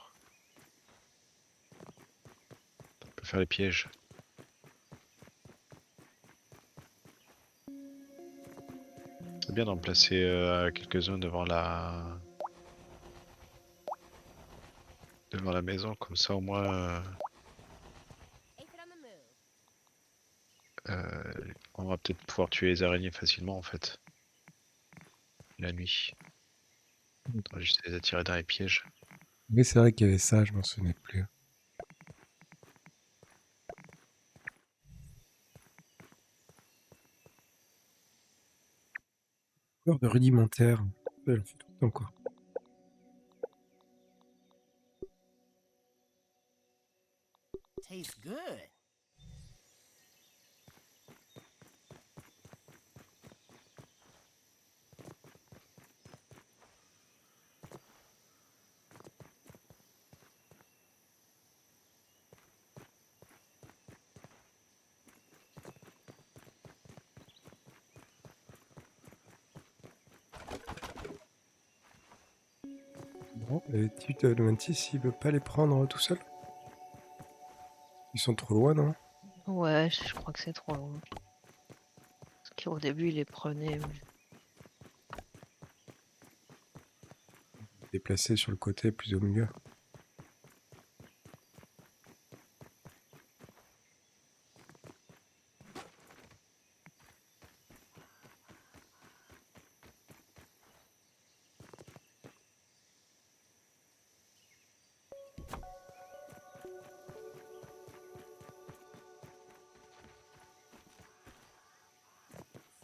On peut faire les pièges. C'est bien d'en placer quelques-uns devant la maison, comme ça au moins
Aphid on the move.
on va peut-être pouvoir tuer les araignées facilement en fait. La nuit. On va juste les attirer dans les pièges.
Oui, c'est vrai qu'il y avait ça, je m'en souvenais plus. Peur de rudimentaire. Elle en fait tout le temps, quoi.
Tastes good.
Bon, et tu te demandes s'il veut pas les prendre tout seul. Ils sont trop loin, non?
Ouais, je crois que c'est trop long. Parce qu'au début, il les prenait.
Déplacer sur le côté, plus au milieu.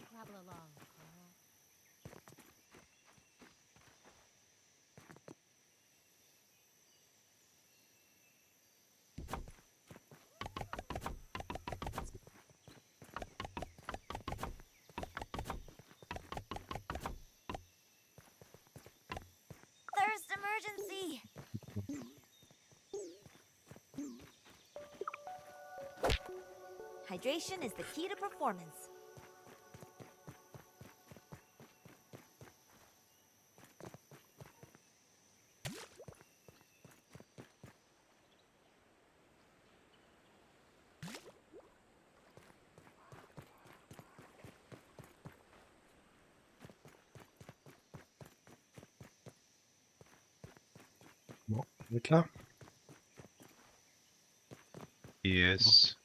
Scrabble along, Carl.
Thirst emergency! Hydration is the key to performance.
Bon, vous êtes là?
Yes.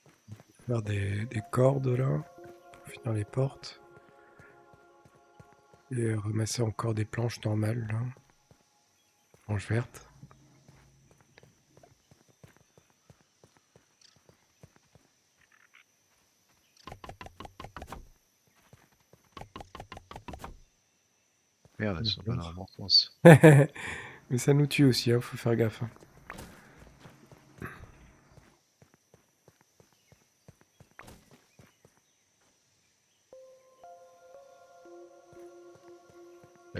Faire des cordes là, pour finir les portes. Et ramasser encore des planches normales là. Planches vertes.
Merde, elles sont pas dans le bon sens.
Mais ça nous tue aussi, hein, faut faire gaffe. Hein.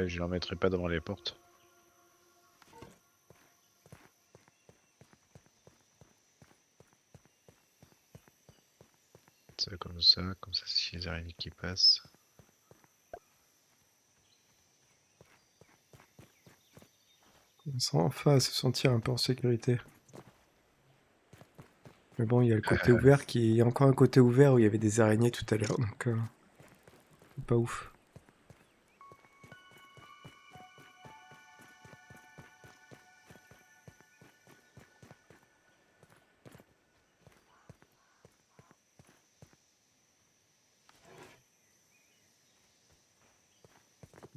Je leur mettrai pas devant les portes. Ça comme ça si les araignées qui passent.
On sent enfin se sentir un peu en sécurité. Mais bon, il y a le côté ouvert qui... Il y a encore un côté ouvert où il y avait des araignées tout à l'heure, donc... c'est pas ouf.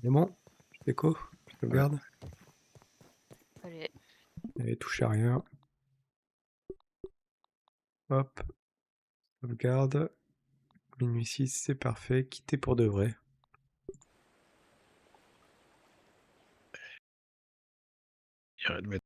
C'est bon? Je déco? Je sauvegarde?
Allez,
Allez, touche à rien. Hop. Sauvegarde. Minuit 6, c'est parfait. Quitter pour de vrai.
Il y aurait de mettre